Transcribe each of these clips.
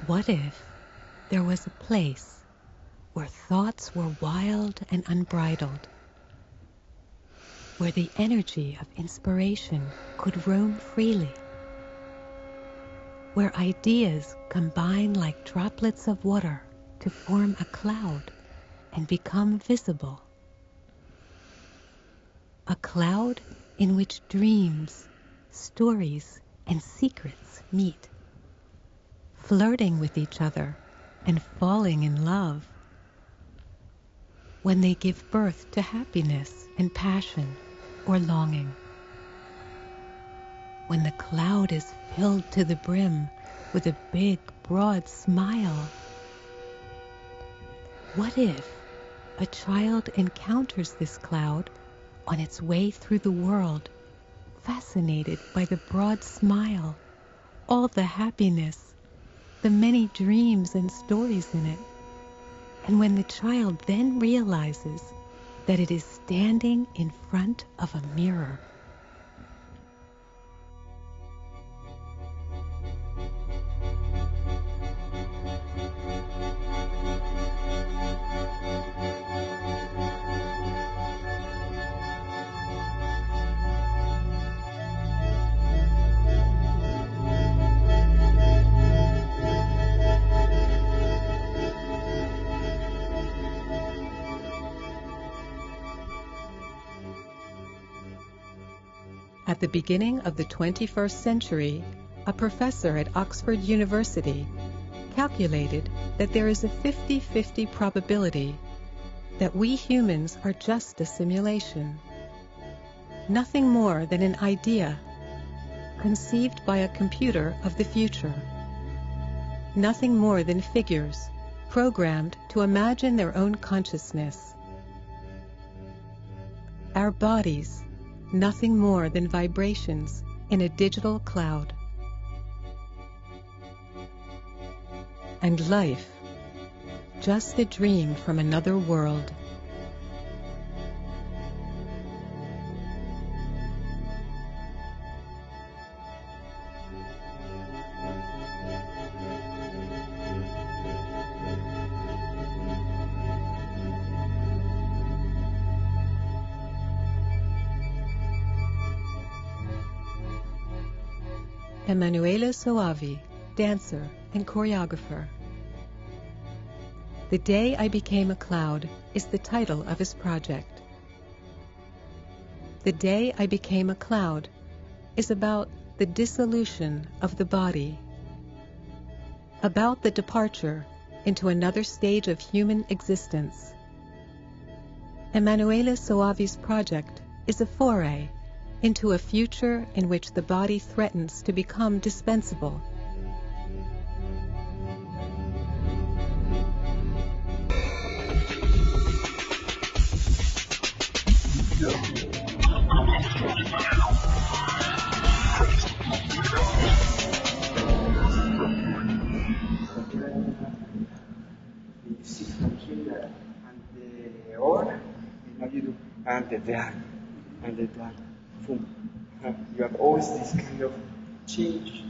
What if there was a place where thoughts were wild and unbridled, where the energy of inspiration could roam freely, where ideas combine like droplets of water to form a cloud and become visible? A cloud in which dreams, stories, and secrets meet, flirting with each other and falling in love. When they give birth to happiness and passion or longing. When the cloud is filled to the brim with a big, broad smile. What if a child encounters this cloud on its way through the world, fascinated by the broad smile, all the happiness, the many dreams and stories in it? And when the child then realizes that it is standing in front of a mirror. At the beginning of the 21st century, a professor at Oxford University calculated that there is a 50-50 probability that we humans are just a simulation, nothing more than an idea conceived by a computer of the future, nothing more than figures programmed to imagine their own consciousness. Our bodies, nothing more than vibrations in a digital cloud. And life, just a dream from another world. Emanuele Soavi, dancer and choreographer. The Day I Became a Cloud is the title of his project. The Day I Became a Cloud is about the dissolution of the body, about the departure into another stage of human existence. Emanuele Soavi's project is a foray into a future in which the body threatens to become dispensable. And the down, and the down. Boom. You have always this kind of change.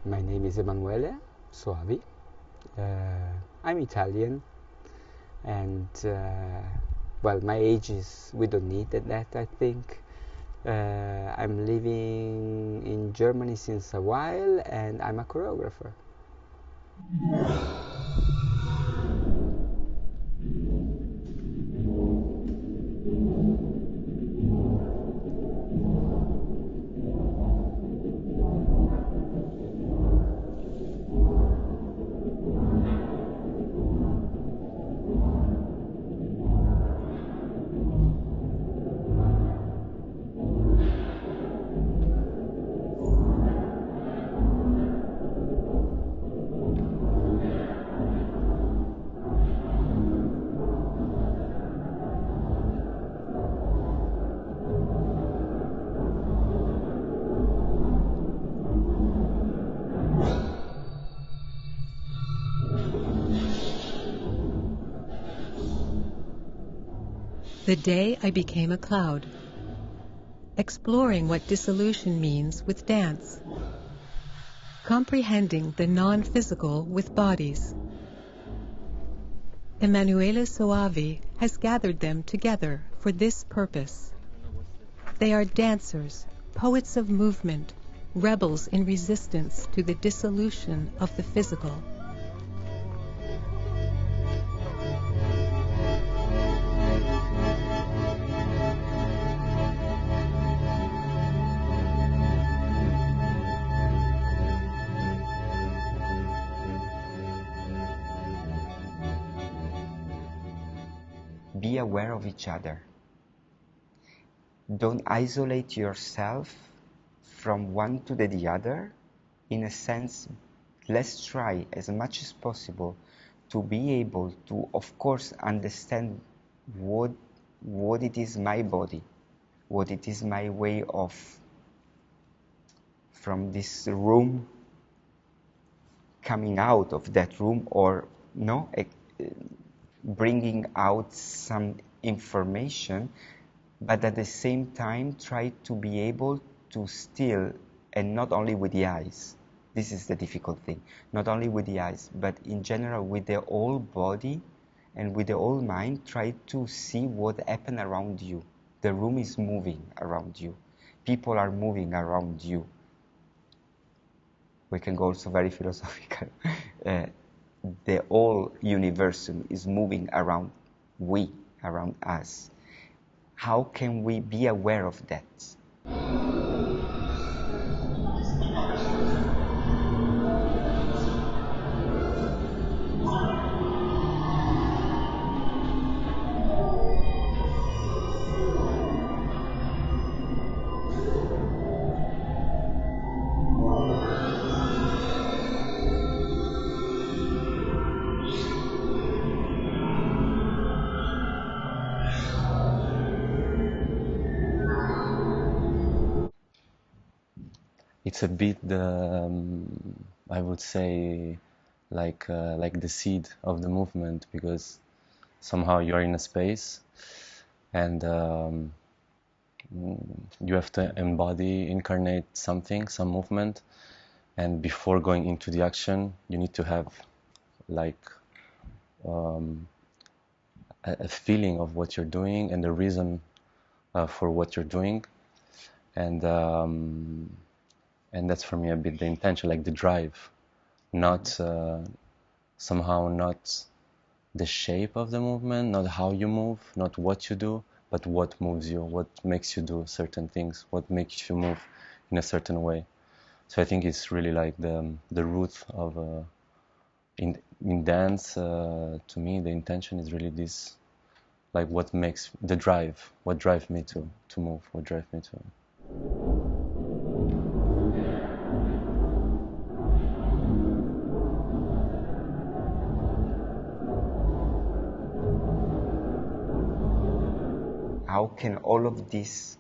My name is Emanuele Soavi. I'm Italian, and well, my age is, we don't need that, I think. I'm living in Germany since a while, and I'm a choreographer. The day I became a cloud. Exploring what dissolution means with dance. Comprehending the non-physical with bodies. Emanuele Soavi has gathered them together for this purpose. They are dancers, poets of movement, rebels in resistance to the dissolution of the physical. Be aware of each other. Don't isolate yourself from one to the other. In a sense, let's try as much as possible to be able to, of course, understand what it is my body, what it is my way of, from this room, coming out of that room, or no, bringing out some information, but at the same time try to be able to still, and not only with the eyes, this is the difficult thing, not only with the eyes, but in general with the whole body and with the whole mind, try to see what happens around you. The room is moving around you. People are moving around you. We can go also very philosophical. The whole universum is moving around around us. How can we be aware of that? It's a bit I would say like the seed of the movement, because somehow you're in a space and you have to incarnate something, some movement, and before going into the action you need to have like a feeling of what you're doing and the reason for what you're doing, and that's for me a bit the intention, like the drive, not somehow not the shape of the movement, not how you move, not what you do, but what moves you, what makes you do certain things, what makes you move in a certain way. So I think it's really like the root of in dance. To me, the intention is really this, like what makes the drive, what drives me to move, what drives me to. How can all of these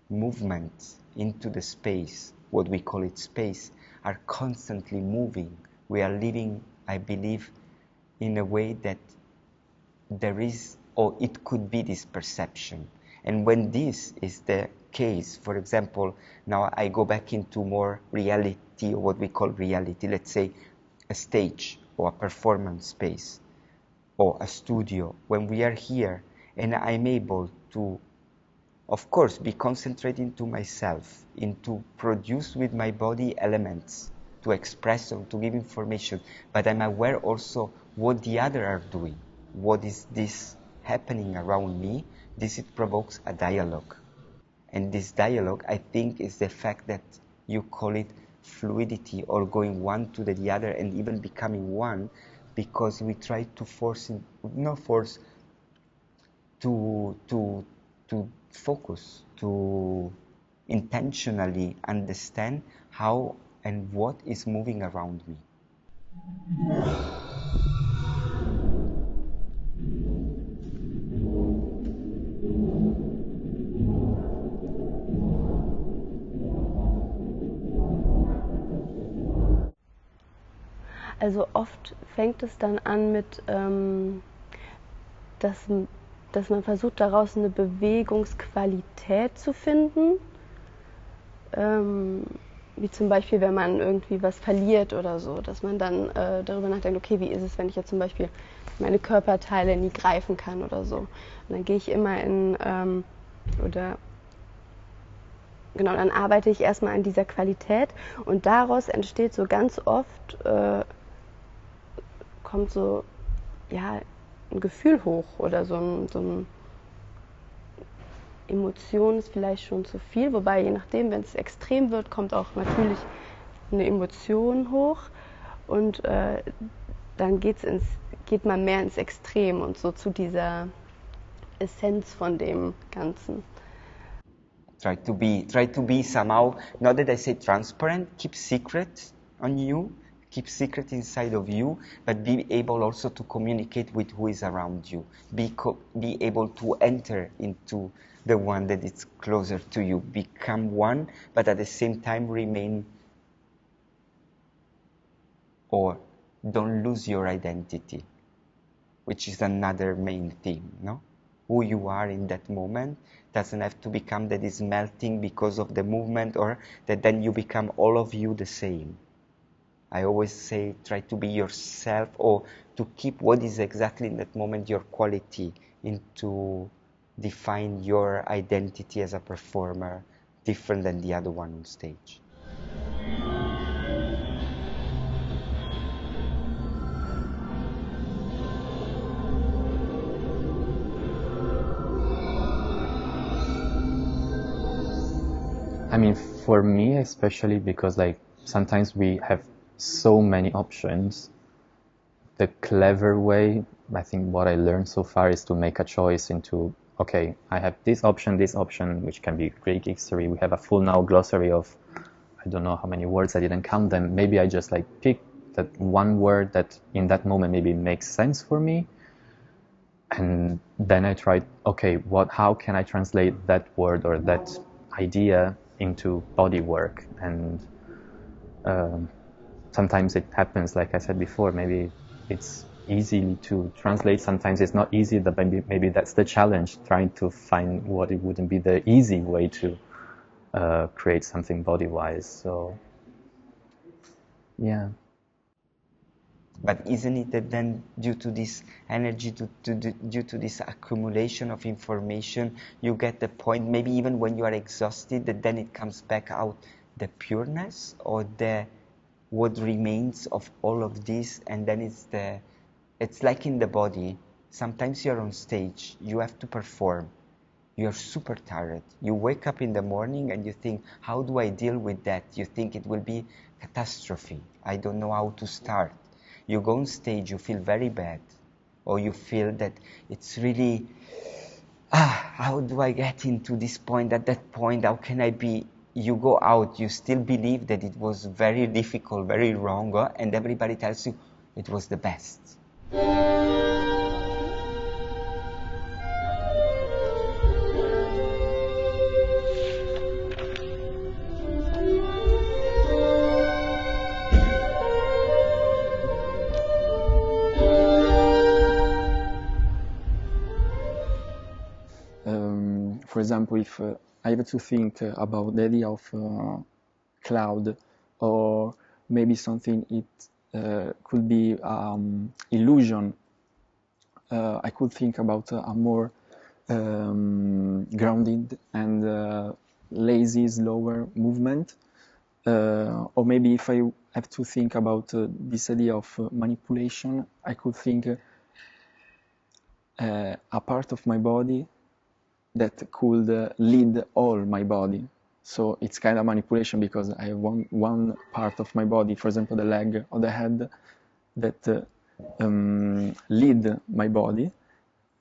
movements into the space, what we call it space, are constantly moving? We are living, I believe, in a way that there is, or it could be, this perception. And when this is the case, for example, now I go back into more reality, or what we call reality, let's say a stage or a performance space or a studio, when we are here and I'm able to, of course, be concentrating to myself, into produce with my body elements, to express or to give information, but I'm aware also what the other are doing, what is this happening around me, this it provokes a dialogue. And this dialogue, I think, is the fact that you call it fluidity, or going one to the other and even becoming one, because we try to to focus, to intentionally understand how and what is moving around me. Also oft fängt es dann an mit, dass dass man versucht, daraus eine Bewegungsqualität zu finden. Wie zum Beispiel, wenn man irgendwie was verliert oder so, dass man dann darüber nachdenkt, okay, wie ist es, wenn ich jetzt zum Beispiel meine Körperteile nie greifen kann oder so. Und dann gehe ich immer dann arbeite ich erstmal an dieser Qualität und daraus entsteht so ganz oft, kommt so, ja, ein Gefühl hoch oder so ein Emotion ist vielleicht schon zu viel, wobei je nachdem, wenn es extrem wird, kommt auch natürlich eine Emotion hoch und dann geht man mehr ins Extrem und so zu dieser Essenz von dem Ganzen. Try to be somehow, not that I say transparent, keep secret on you, keep secret inside of you, but be able also to communicate with who is around you. Be able to enter into the one that is closer to you. Become one, but at the same time remain, or don't lose your identity, which is another main theme, no? Who you are in that moment doesn't have to become that is melting because of the movement, or that then you become all of you the same. I always say try to be yourself, or to keep what is exactly in that moment your quality, and to define your identity as a performer different than the other one on stage. I mean, for me especially, because like sometimes we have so many options, the clever way, I think what I learned so far is to make a choice into, okay, I have this option, which can be Greek history. We have a full now glossary of, I don't know how many words, I didn't count them. Maybe I just like pick that one word that in that moment maybe makes sense for me. And then I tried, okay, how can I translate that word or that idea into body work? And sometimes it happens, like I said before, maybe it's easy to translate. Sometimes it's not easy, but maybe that's the challenge, trying to find what it wouldn't be the easy way to create something body-wise. So, yeah. But isn't it that then, due to this energy, due to this accumulation of information, you get the point, maybe even when you are exhausted, that then it comes back out, the pureness, or what remains of all of this, and then it's like in the body. Sometimes you're on stage, you have to perform, you're super tired, you wake up in the morning and you think, how do I deal with that? You think it will be catastrophe, I don't know how to start. You go on stage, you feel very bad, or you feel that it's really, how do I get into this point, at that point, how can I be? You go out, you still believe that it was very difficult, very wrong, and everybody tells you it was the best. For example, if I have to think about the idea of cloud, or maybe something it could be illusion, I could think about a more grounded and lazy, slower movement. Or maybe if I have to think about this idea of manipulation, I could think a part of my body that could lead all my body. So it's kind of manipulation, because I have one part of my body, for example the leg or the head, that lead my body.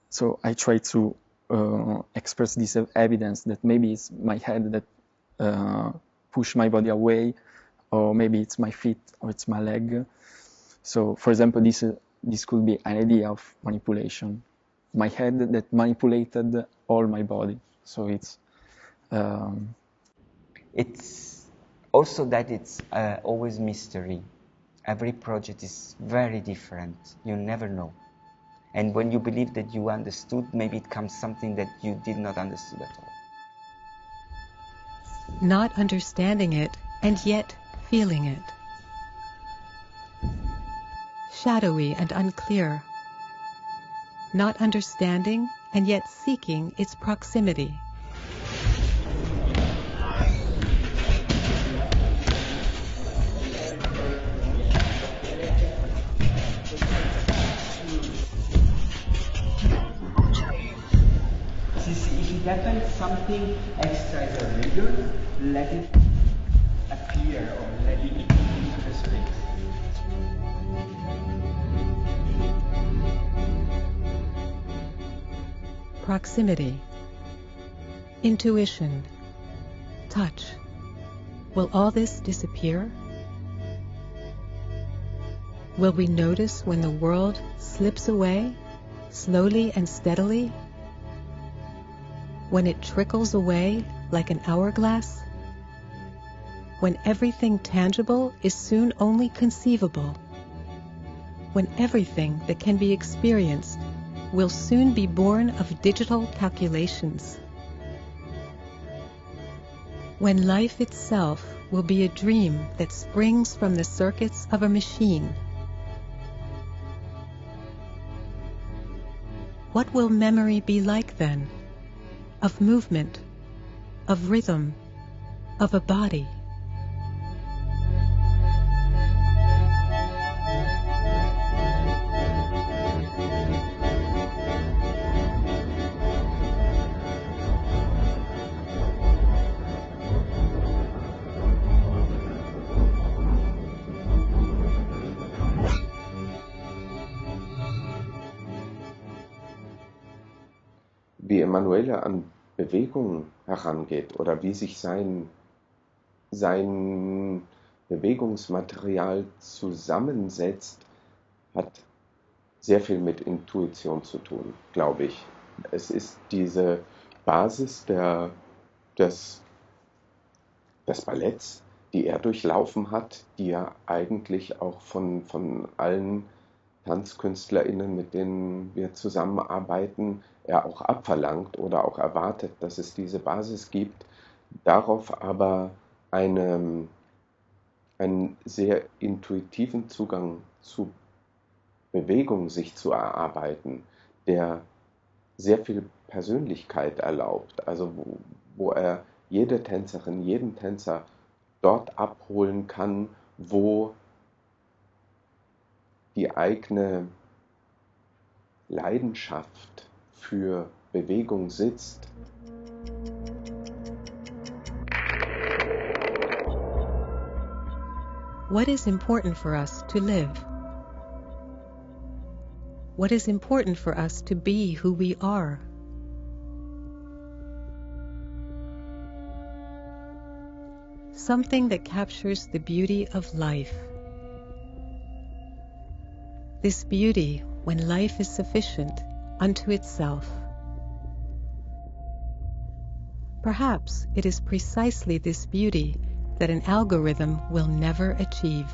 So I try to express this evidence that maybe it's my head that push my body away, or maybe it's my feet or it's my leg. So for example, this could be an idea of manipulation. My head that manipulated all my body. So it's also that it's always mystery. Every project is very different. You never know. And when you believe that you understood, maybe it comes something that you did not understand at all. Not understanding it and yet feeling it. Shadowy and unclear. Not understanding and yet seeking its proximity. If it happens something extra let it appear or let it into the space. Proximity. Intuition. Touch. Will all this disappear? Will we notice when the world slips away, slowly and steadily? When it trickles away like an hourglass? When everything tangible is soon only conceivable? When everything that can be experienced will soon be born of digital calculations? When life itself will be a dream that springs from the circuits of a machine? What will memory be like then? Of movement, of rhythm, of a body? Wie Emanuele an Bewegung herangeht oder wie sich sein Bewegungsmaterial zusammensetzt, hat sehr viel mit Intuition zu tun, glaube ich. Es ist diese Basis des Balletts, die er durchlaufen hat, die er eigentlich auch von allen TanzkünstlerInnen, mit denen wir zusammenarbeiten, er auch abverlangt oder auch erwartet, dass es diese Basis gibt, darauf aber einen sehr intuitiven Zugang zu Bewegung sich zu erarbeiten, der sehr viel Persönlichkeit erlaubt, also wo er jede Tänzerin, jeden Tänzer dort abholen kann, wo die eigene Leidenschaft für Bewegung sitzt. What is important for us to live? What is important for us to be who we are? Something that captures the beauty of life. This beauty when life is sufficient unto itself. Perhaps it is precisely this beauty that an algorithm will never achieve.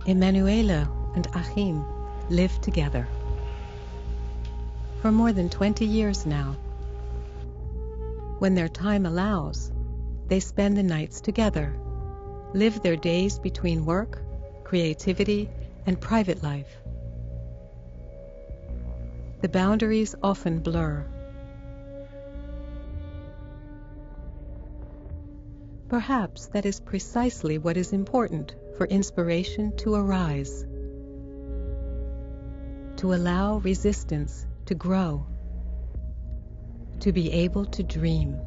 Emanuele and Achim live together for more than 20 years now. When their time allows, they spend the nights together, live their days between work, creativity, and private life. The boundaries often blur. Perhaps that is precisely what is important for inspiration to arise, to allow resistance to grow, to be able to dream,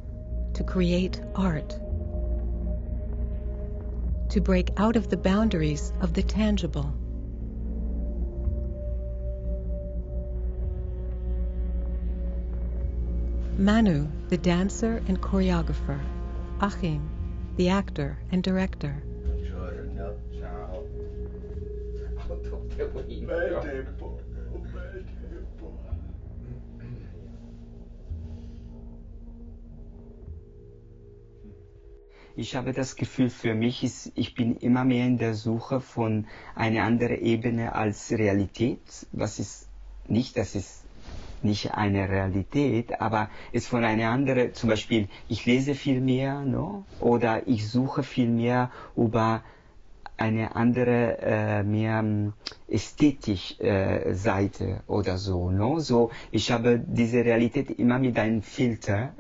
to create art, to break out of the boundaries of the tangible. Manu, the dancer and choreographer. Achim, the actor and director. Ich habe das Gefühl, für mich ich bin immer mehr in der Suche von einer anderen Ebene als Realität. Das ist nicht eine Realität, aber ist von einer anderen, zum Beispiel, ich lese viel mehr, no? Oder ich suche viel mehr über eine andere, mehr ästhetische Seite oder so, no? So, ich habe diese Realität immer mit einem Filter,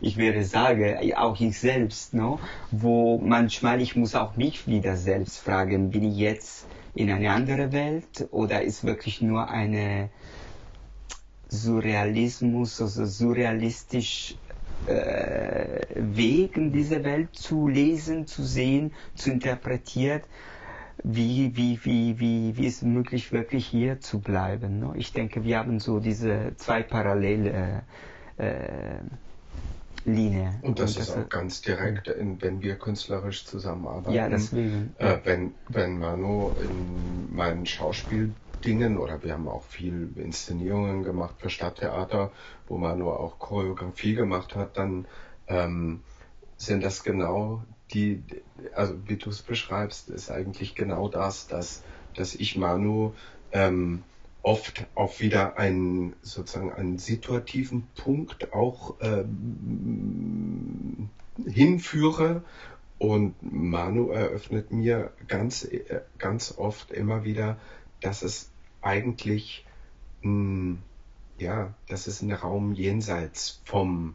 ich würde sagen, auch ich selbst, no? Wo manchmal, ich muss auch mich wieder selbst fragen, bin ich jetzt in eine andere Welt oder ist wirklich nur eine Surrealismus, also surrealistisch Weg in dieser Welt zu lesen, zu sehen, zu interpretieren, wie ist möglich, wirklich hier zu bleiben. Ne? Ich denke, wir haben so diese zwei parallele Linien. Und das ist auch ganz direkt, wenn wir künstlerisch zusammenarbeiten. Ja, deswegen. Wenn Manu in meinen Schauspieldingen, oder wir haben auch viel Inszenierungen gemacht für Stadttheater, wo Manu auch Choreografie gemacht hat, dann sind das genau also wie du es beschreibst, ist eigentlich genau das, dass ich Manu oft auch wieder einen situativen Punkt auch hinführe, und Manu eröffnet mir ganz oft immer wieder, dass es eigentlich das ist ein Raum jenseits von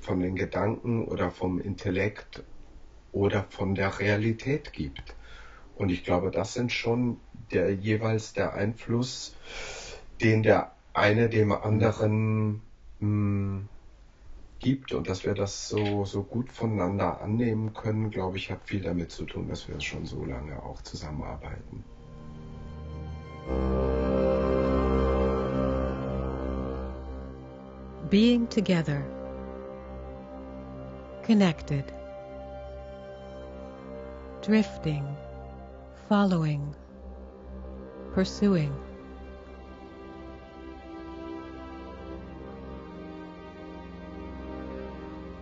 den Gedanken oder vom Intellekt oder von der Realität gibt. Und ich glaube, das sind schon jeweils der Einfluss, den der eine dem anderen gibt, und dass wir das so gut voneinander annehmen können, glaube ich, hat viel damit zu tun, dass wir schon so lange auch zusammenarbeiten. Being together, connected, drifting, following, pursuing.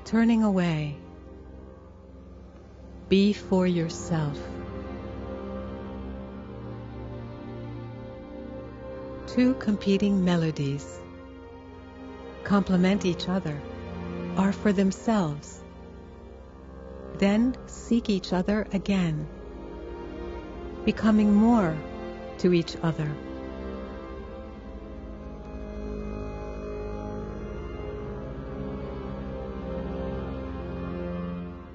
Turning away. Be for yourself. Two competing melodies complement each other, are for themselves, then seek each other again, becoming more to each other.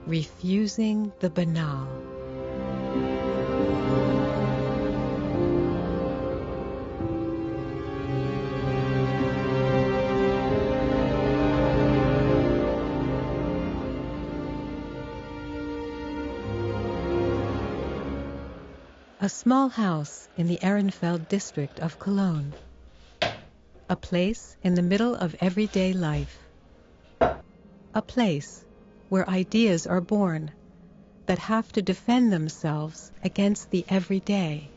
Refusing the banal. A small house in the Ehrenfeld district of Cologne. A place in the middle of everyday life. A place where ideas are born that have to defend themselves against the everyday.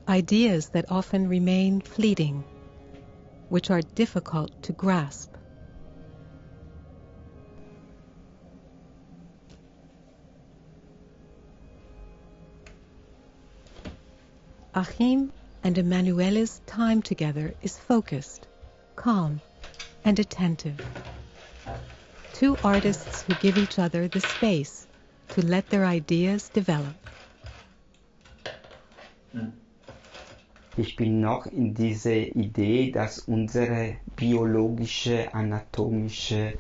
Ideas that often remain fleeting, which are difficult to grasp. Achim and Emanuele's time together is focused, calm, and attentive. Two artists who give each other the space to let their ideas develop. Ich bin noch in dieser Idee, dass unsere biologische, anatomische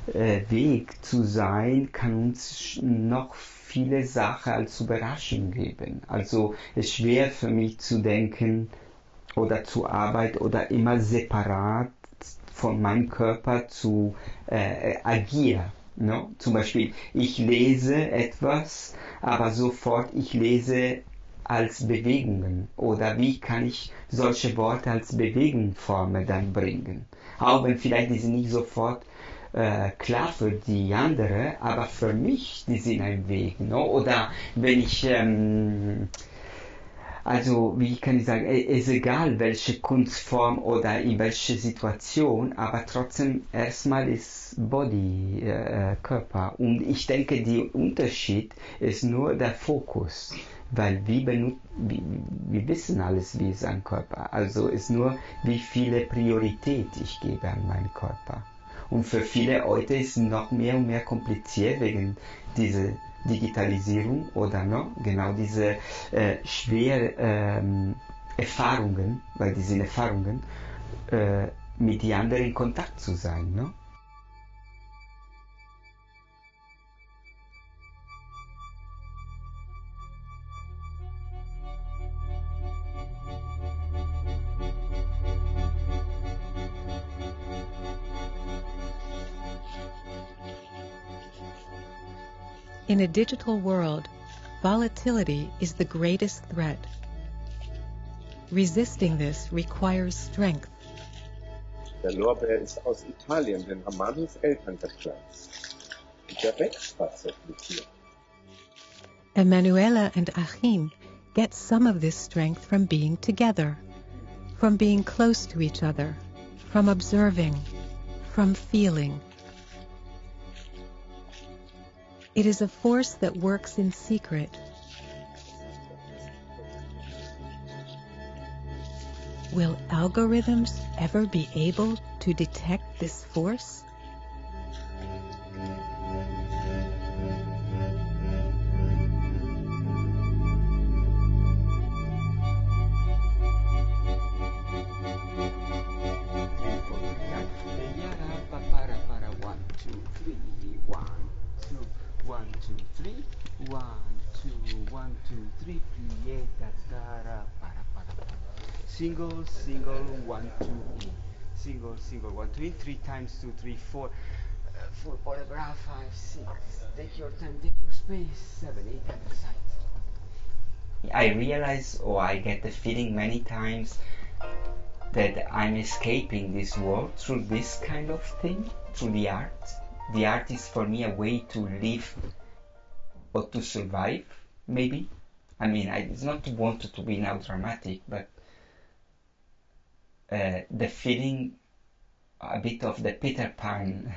Weg zu sein, kann uns noch viele Sachen als Überraschung geben. Also es ist schwer für mich zu denken oder zu arbeiten oder immer separat von meinem Körper zu agieren. No? Zum Beispiel, ich lese etwas, aber sofort ich lese als Bewegungen, oder wie kann ich solche Worte als Bewegungsformen dann bringen? Auch wenn vielleicht die sind nicht sofort klar für die andere, aber für mich die sind ein Weg. No? Oder wenn ich Also, wie kann ich sagen, ist egal, welche Kunstform oder in welche Situation, aber trotzdem erstmal ist Body, Körper. Und ich denke, der Unterschied ist nur der Fokus, weil wir wissen alles, wie ist ein Körper. Also ist nur, wie viele Priorität ich gebe an meinen Körper. Und für viele heute ist es noch mehr und mehr kompliziert wegen dieser Digitalisierung oder genau diese schweren Erfahrungen, weil die sind Erfahrungen, mit den anderen in Kontakt zu sein. No? In a digital world, volatility is the greatest threat. Resisting this requires strength. Der Lorbeer ist aus Italien, den haben Manuels Eltern gepflanzt. Und der wächst tatsächlich hier. Emanuela and Achim get some of this strength from being together, from being close to each other, from observing, from feeling. It is a force that works in secret. Will algorithms ever be able to detect this force? Single, single, 1, 2, E. Single, single, 1, 2, E. 3 times 2, 3, 4. 4 paragraph, 5, 6. Take your time, take your space. 7, 8 at the side. I realize, or I get the feeling many times, that I'm escaping this world through this kind of thing, through the art. The art is for me a way to live or to survive, maybe. I mean, it's not wanted to be now dramatic, but the feeling, a bit of the Peter Pan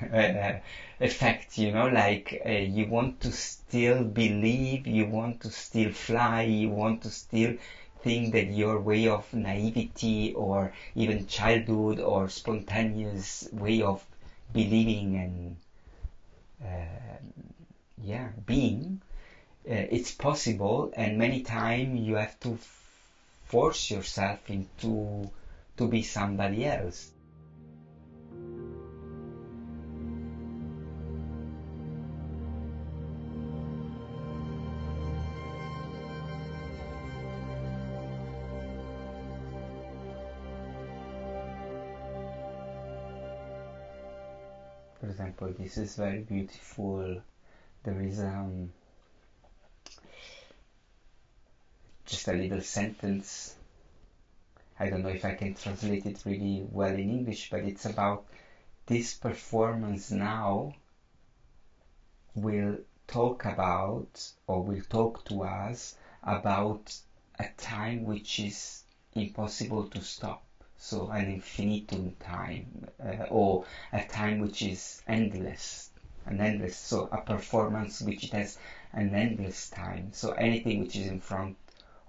effect, like you want to still believe, you want to still fly, you want to still think that your way of naivety or even childhood or spontaneous way of believing and being, it's possible, and many times you have to force yourself into to be somebody else. For example, this is very beautiful. There is just a little sentence. I don't know if I can translate it really well in English, but it's about this performance now will talk about, or will talk to us about a time which is impossible to stop. So an infinitum time, or a time which is endless, so a performance which has an endless time. So anything which is in front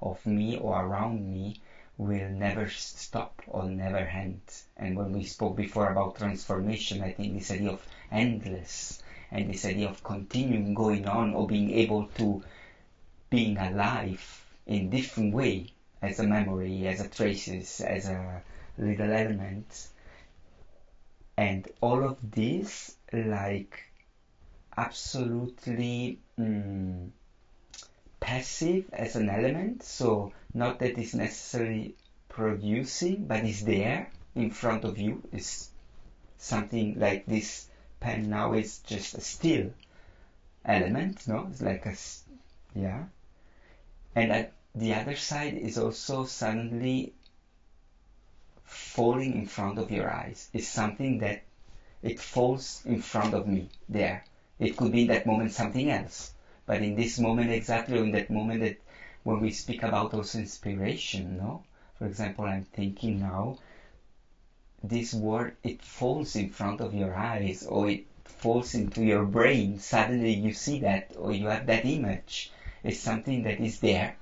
of me or around me will never stop or never end. And when we spoke before about transformation, I think this idea of endless and this idea of continuing going on or being able to being alive in different way, as a memory, as a traces, as a little element, and all of this like absolutely passive as an element, so not that it's necessarily producing, but it's there in front of you. It's something like this pen now is just a still element, it's like and at the other side is also suddenly falling in front of your eyes. It's something that it falls in front of me there. It could be in that moment something else, but in this moment exactly, or in that moment that when we speak about also inspiration, no? For example, I'm thinking now, this word, it falls in front of your eyes, or it falls into your brain. Suddenly you see that, or you have that image. It's something that is there.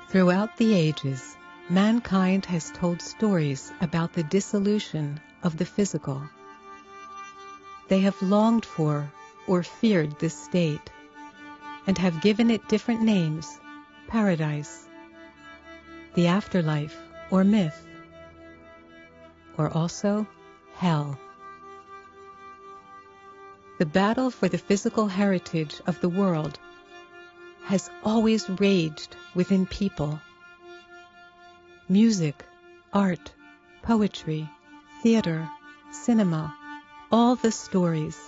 Throughout the ages, mankind has told stories about the dissolution of the physical. They have longed for or feared this state, and have given it different names: paradise, the afterlife or myth, or also hell. The battle for the physical heritage of the world has always raged within people. Music, art, poetry, theater, cinema, all the stories.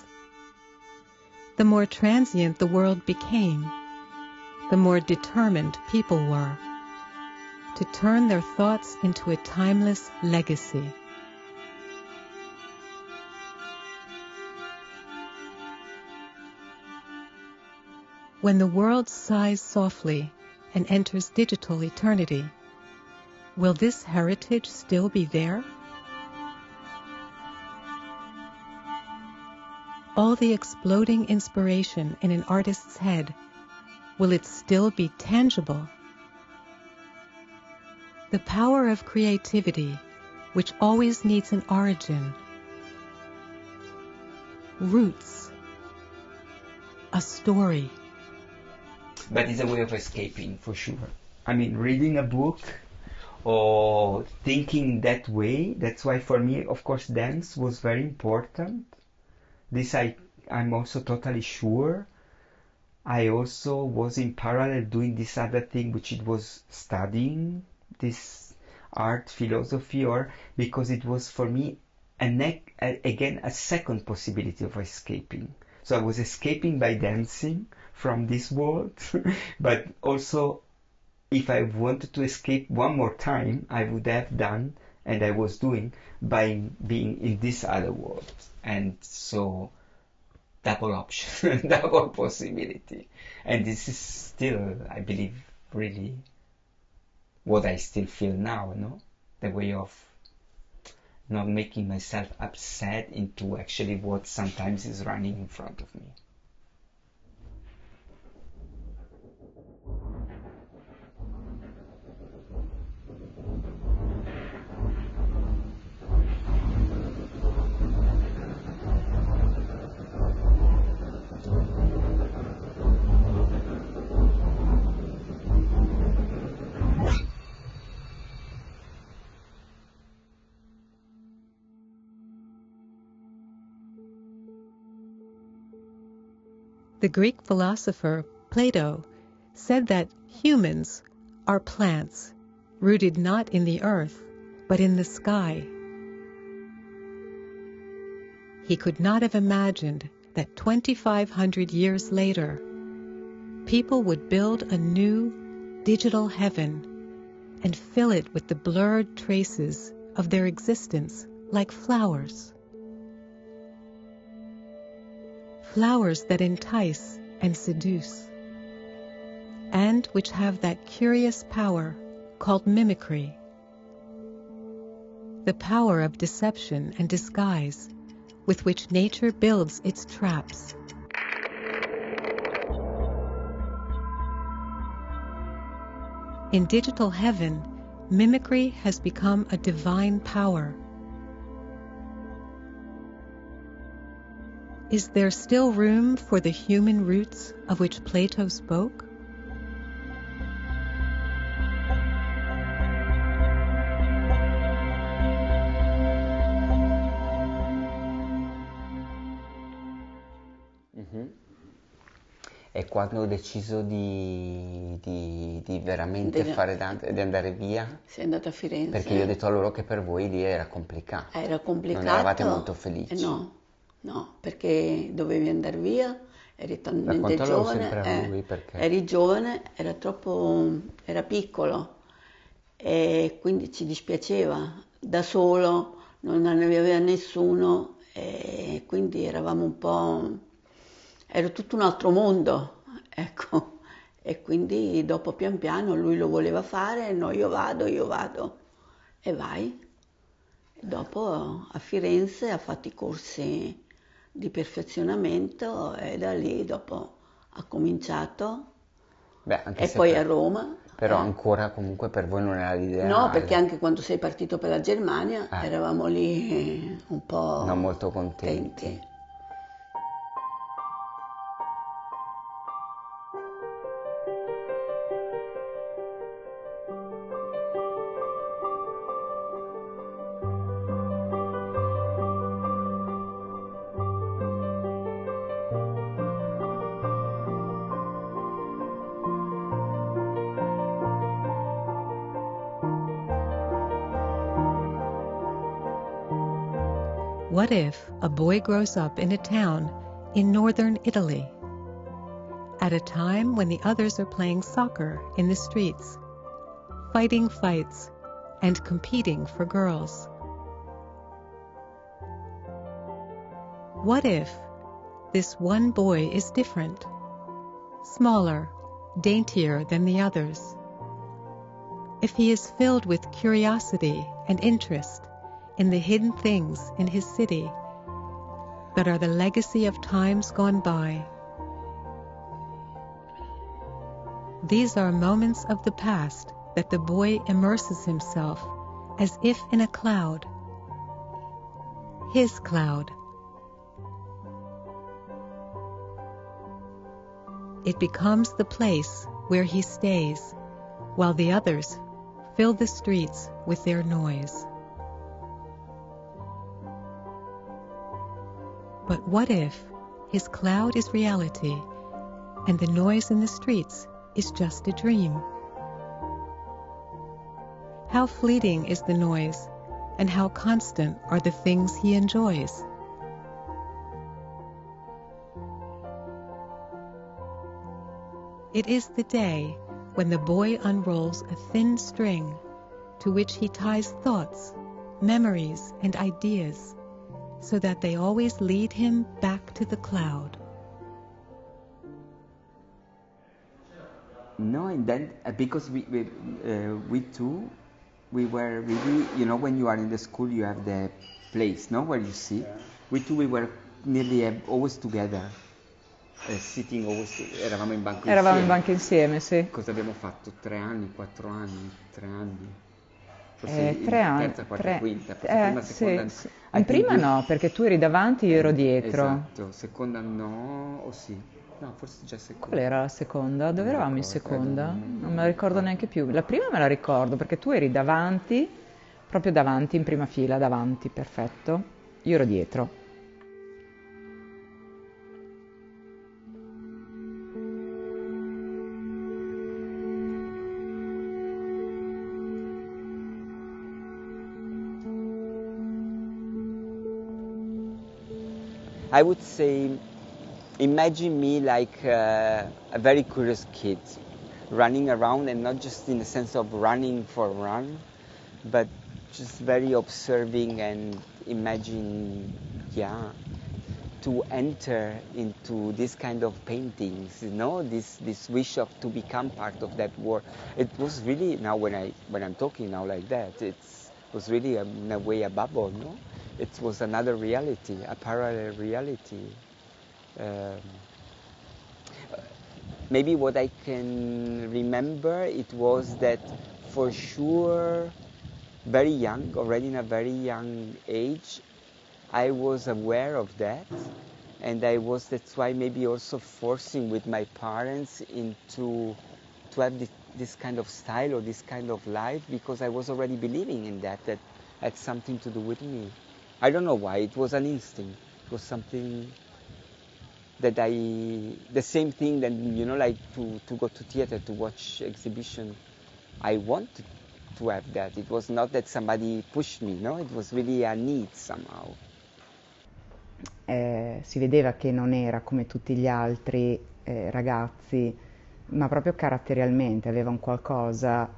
The more transient the world became, the more determined people were to turn their thoughts into a timeless legacy. When the world sighs softly and enters digital eternity, will this heritage still be there? All the exploding inspiration in an artist's head, will it still be tangible? The power of creativity, which always needs an origin, roots, a story. But it's a way of escaping, for sure. I mean, reading a book or thinking that way, that's why for me, of course, dance was very important. This I'm also totally sure. I also was in parallel doing this other thing, which it was studying this art, philosophy, or because it was for me, again, a second possibility of escaping. So I was escaping by dancing from this world, but also if I wanted to escape one more time, I would have done, and I was doing, by being in this other world. And so, double option, double possibility. And this is still, I believe, really what I still feel now, no? The way of not making myself upset into actually what sometimes is running in front of me. The Greek philosopher Plato said that humans are plants, rooted not in the earth, but in the sky. He could not have imagined that 2,500 years later, people would build a new digital heaven and fill it with the blurred traces of their existence like flowers. Flowers that entice and seduce, and which have that curious power called mimicry, the power of deception and disguise with which nature builds its traps. In digital heaven, mimicry has become a divine power. Is there still room for the human roots of which Plato spoke? E quando ho deciso di veramente fare danza, di andare via? Sei andata a Firenze? Perché io ho detto a loro che per voi lì era complicato. Era complicato. Non eravate molto felici. No, perché dovevi andare via, eri talmente giovane, sempre a lui perché... eri giovane, era piccolo e quindi ci dispiaceva. Da solo non ne aveva nessuno e quindi eravamo un po'... era tutto un altro mondo, ecco. E quindi dopo pian piano lui lo voleva fare, no io vado e vai. E dopo a Firenze ha fatto i corsi di perfezionamento e da lì dopo ha cominciato. Beh, anche E se poi a Roma. Però ancora comunque per voi non era l'ideale. No, perché anche quando sei partito per la Germania eravamo lì un po' non molto contenti. What if a boy grows up in a town in northern Italy, at a time when the others are playing soccer in the streets, fighting fights, and competing for girls? What if this one boy is different, smaller, daintier than the others? If he is filled with curiosity and interest in the hidden things in his city that are the legacy of times gone by. These are moments of the past that the boy immerses himself as if in a cloud, his cloud. It becomes the place where he stays, while the others fill the streets with their noise. But what if his cloud is reality and the noise in the streets is just a dream? How fleeting is the noise, and how constant are the things he enjoys? It is the day when the boy unrolls a thin string to which he ties thoughts, memories, and ideas, so that they always lead him back to the cloud. No, and then because we two, we were really, you know, when you are in the school, you have the place, no, where you sit. We two, we were nearly always together, sitting always. Eravamo in banco insieme. Eravamo in banco insieme, sì. Cosa abbiamo fatto? 3 anni, 4 anni, 3 anni. Forse 3 anni, terza, quarta, quinta, prima, seconda. Sì. In prima no, perché tu eri davanti, io ero dietro. Esatto, seconda no, o sì. No, forse già seconda. Qual era la seconda? Dove eravamo in seconda? Non me la ricordo neanche più. La prima me la ricordo perché tu eri davanti, proprio davanti, in prima fila, davanti, perfetto. Io ero dietro. I would say, imagine me like a very curious kid, running around, and not just in the sense of running for a run, but just very observing and imagine, to enter into this kind of paintings, you know, this wish of to become part of that world. It was really, now when I'm talking now like that, it was really in a way a bubble, no? It was another reality, a parallel reality. Maybe what I can remember, it was that for sure, very young, already in a very young age, I was aware of that, and that's why maybe also forcing with my parents to have this kind of style or this kind of life, because I was already believing in that had something to do with me. I don't know why, it was an instinct. It was something that the same thing that, you know, like to go to theater, to watch exhibition. I wanted to have that. It was not that somebody pushed me, no? It was really a need somehow. Si vedeva che non era come tutti gli altri ragazzi, ma proprio caratterialmente aveva un qualcosa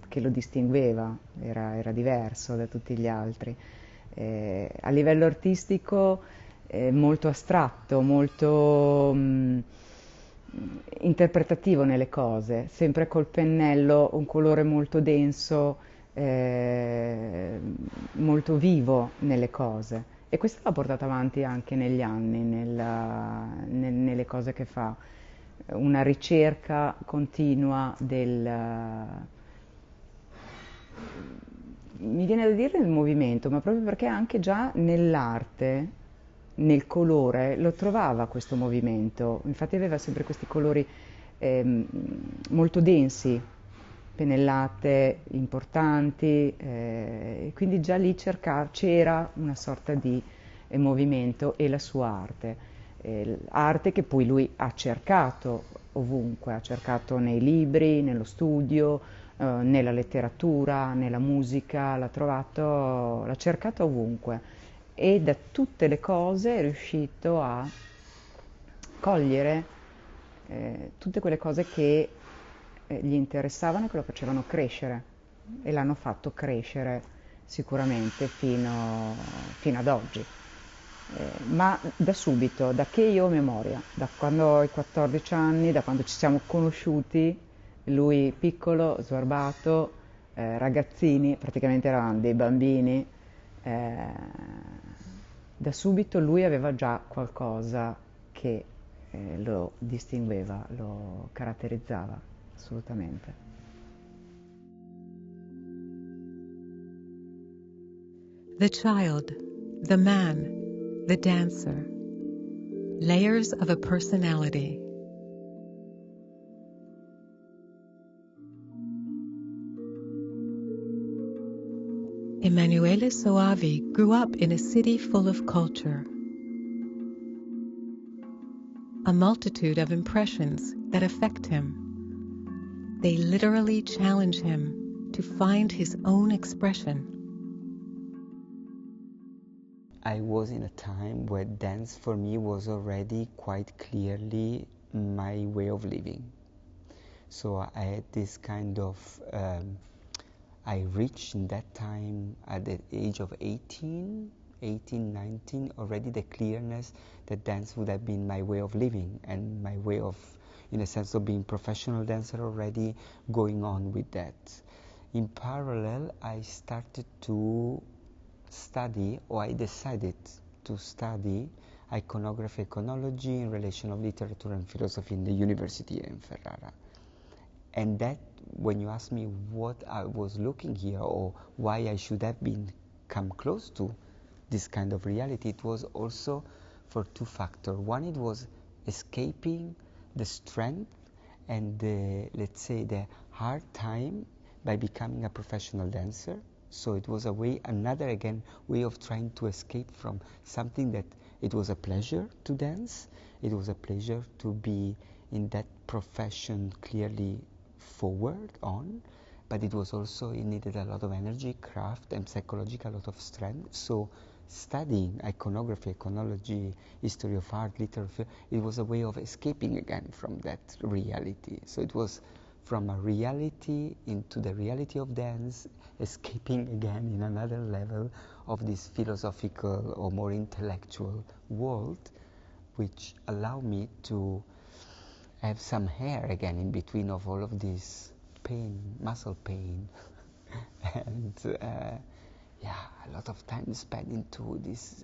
che lo distingueva, era diverso da tutti gli altri. A livello artistico molto astratto, molto interpretativo nelle cose, sempre col pennello, un colore molto denso, molto vivo nelle cose. E questo l'ha portato avanti anche negli anni, nelle cose che fa. Una ricerca continua mi viene da dire del movimento, ma proprio perché anche già nell'arte, nel colore, lo trovava questo movimento. Infatti aveva sempre questi colori molto densi, pennellate importanti, quindi già lì c'era una sorta di movimento e la sua arte. Arte che poi lui ha cercato ovunque, ha cercato nei libri, nello studio, nella letteratura, nella musica, l'ha cercato ovunque e da tutte le cose è riuscito a cogliere tutte quelle cose che gli interessavano e che lo facevano crescere e l'hanno fatto crescere sicuramente fino ad oggi. Ma da subito, da che io ho memoria, da quando ho i 14 anni, da quando ci siamo conosciuti, lui piccolo, sbarbato, ragazzini, praticamente eravamo dei bambini, da subito lui aveva già qualcosa che lo distingueva, lo caratterizzava assolutamente. The child, the man, the dancer, layers of a personality. Emanuele Soavi grew up in a city full of culture, a multitude of impressions that affect him. They literally challenge him to find his own expression. I was in a time where dance for me was already quite clearly my way of living. So I had this kind of, I reached in that time at the age of 18, 19, already the clearness that dance would have been my way of living and my way of, in a sense of being professional dancer already, going on with that. In parallel, I started to study, or I decided to study iconography, iconology in relation of literature and philosophy in the university in Ferrara. And that, when you ask me what I was looking here or why I should have come close to this kind of reality, it was also for two factors. One, it was escaping the strength and the, let's say, the hard time by becoming a professional dancer. So it was a way, another again, way of trying to escape from something that it was a pleasure to dance. It was a pleasure to be in that profession clearly forward on, but it was also, it needed a lot of energy, craft, and psychological, a lot of strength. So studying iconography, iconology, history of art, literature, it was a way of escaping again from that reality. So it was from a reality into the reality of dance, escaping again in another level of this philosophical or more intellectual world, which allowed me to have some hair again in between of all of this pain, muscle pain, and a lot of time spent into this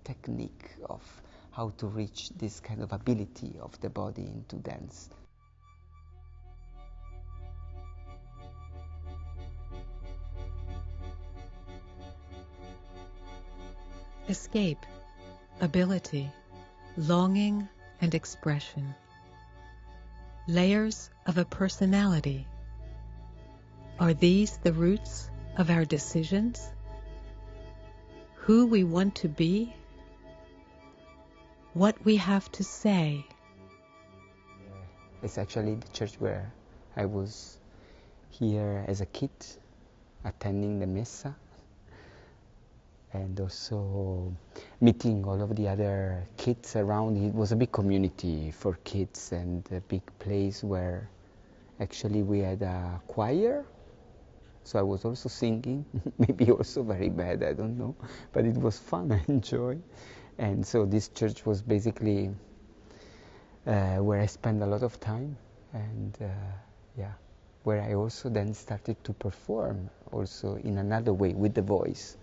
technique of how to reach this kind of ability of the body into dance. Escape, ability, longing, and expression. Layers of a personality. Are these the roots of our decisions? Who we want to be? What we have to say? It's actually the church where I was here as a kid, attending the Messa, and also meeting all of the other kids around. It was a big community for kids and a big place where Actually, we had a choir, so I was also singing, maybe also very bad, I don't know, but it was fun, I enjoyed. And so this church was basically where I spent a lot of time, and yeah, where I also then started to perform also in another way with the voice.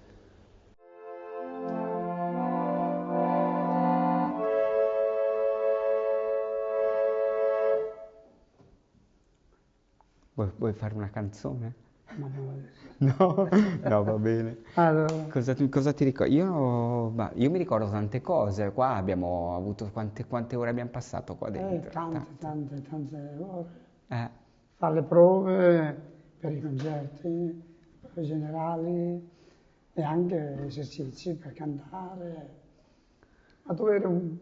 Vuoi fare una canzone? No, no, va bene. Allora. Cosa ti ricordi? Io mi ricordo tante cose. Qua abbiamo avuto quante ore abbiamo passato qua dentro? Tante ore. Eh. Fare le prove per i concerti, prove generali e anche esercizi per cantare. Ma tu eri un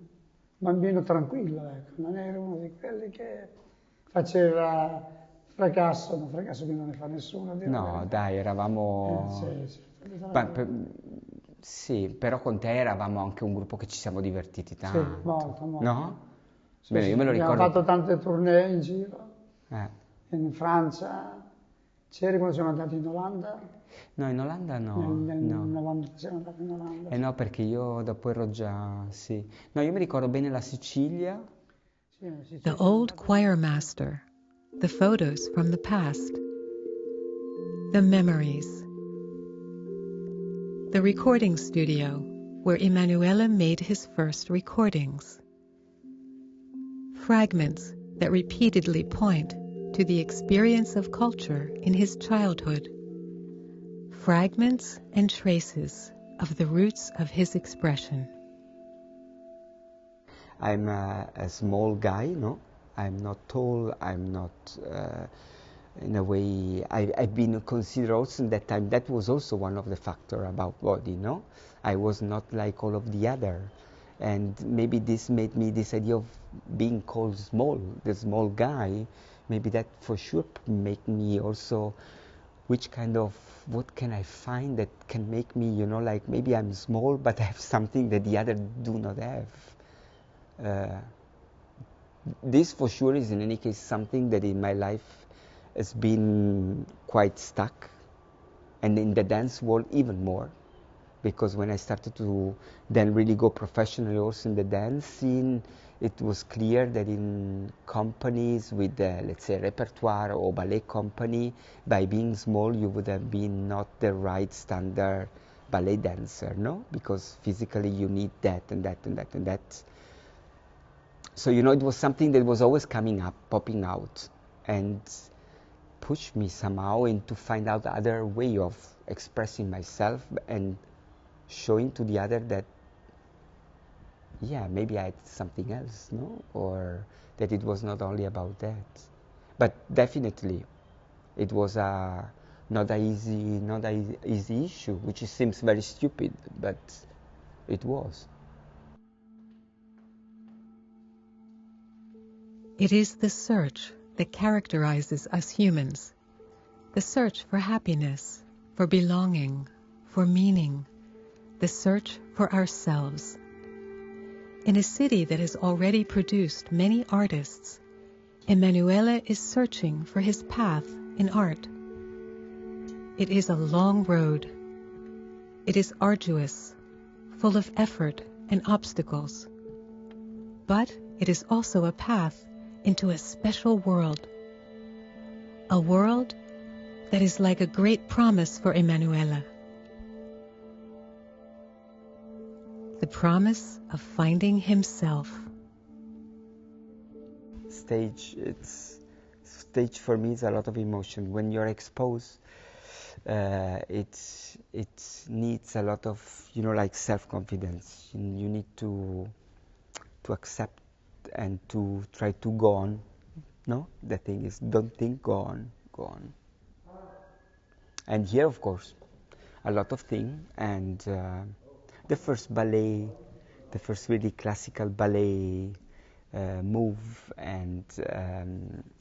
bambino tranquillo, ecco, non eri uno di quelli che faceva fracasso che non ne fa nessuno. No, dai, eravamo... Sì, però con te eravamo anche un gruppo che ci siamo divertiti tanto. Sì, molto. No? Sì, Bene, io me lo ricordo. Abbiamo fatto tante tournée in giro, in Francia. C'eri quando siamo andati in Olanda? No, in Olanda no. Nel 90 siamo andati in Olanda. No, perché io dopo ero già... Sì. No, io mi ricordo bene la Sicilia. The old choir master. The photos from the past, the memories, the recording studio where Emanuele made his first recordings, fragments that repeatedly point to the experience of culture in his childhood, fragments and traces of the roots of his expression. I'm a small guy, no? I'm not tall, I'm not, in a way, I've been considered also in that time, that was also one of the factors about body, no? I was not like all of the other. And maybe this made me, this idea of being called small, the small guy, maybe that for sure make me also, what can I find that can make me, like maybe I'm small, but I have something that the other do not have. This for sure is in any case something that in my life has been quite stuck, and in the dance world even more, because when I started to then really go professionally also in the dance scene, it was clear that in companies with let's say repertoire or ballet company, by being small you would have been not the right standard ballet dancer, no? Because physically you need that and that and that and that. So, it was something that was always coming up, popping out, and pushed me somehow into find out other way of expressing myself and showing to the other that, yeah, maybe I had something else, no? Or that it was not only about that. But definitely, it was not an easy issue, which seems very stupid, but it was. It is the search that characterizes us humans, the search for happiness, for belonging, for meaning, the search for ourselves. In a city that has already produced many artists, Emanuele is searching for his path in art. It is a long road. It is arduous, full of effort and obstacles. But it is also a path into a special world. A world that is like a great promise for Emanuele. The promise of finding himself. Stage for me is a lot of emotion. When you're exposed, it needs a lot of, like self-confidence. You need to accept and to try to go on. No? The thing is, don't think, go on. And here, of course, a lot of things. And the first really classical ballet move and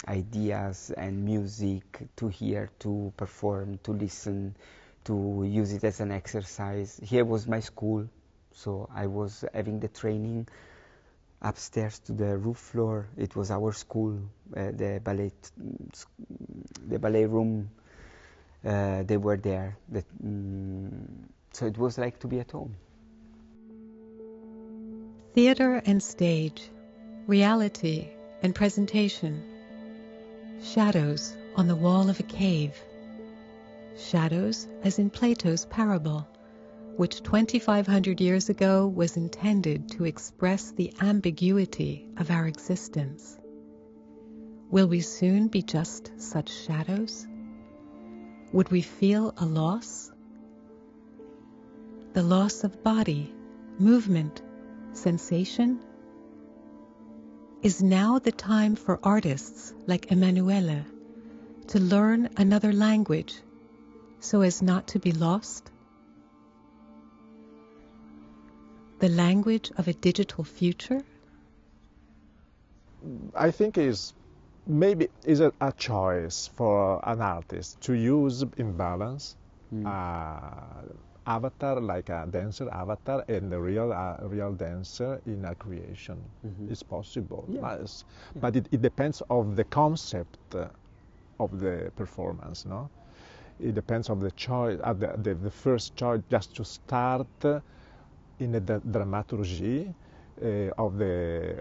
ideas and music to hear, to perform, to listen, to use it as an exercise. Here was my school, so I was having the training upstairs to the roof floor. It was our school, the ballet room. They were there. So it was like to be at home. Theater and stage, reality and presentation, shadows on the wall of a cave, shadows as in Plato's parable, which 2,500 years ago was intended to express the ambiguity of our existence. Will we soon be just such shadows? Would we feel a loss? The loss of body, movement, sensation? Is now the time for artists like Emanuele to learn another language so as not to be lost? The language of a digital future? I think maybe is a choice for an artist to use in balance avatar, like a dancer avatar, and the real dancer in a creation. It's possible, but it depends of the concept of the performance, no? It depends of the choice, the first choice, just to start in the dramaturgy of the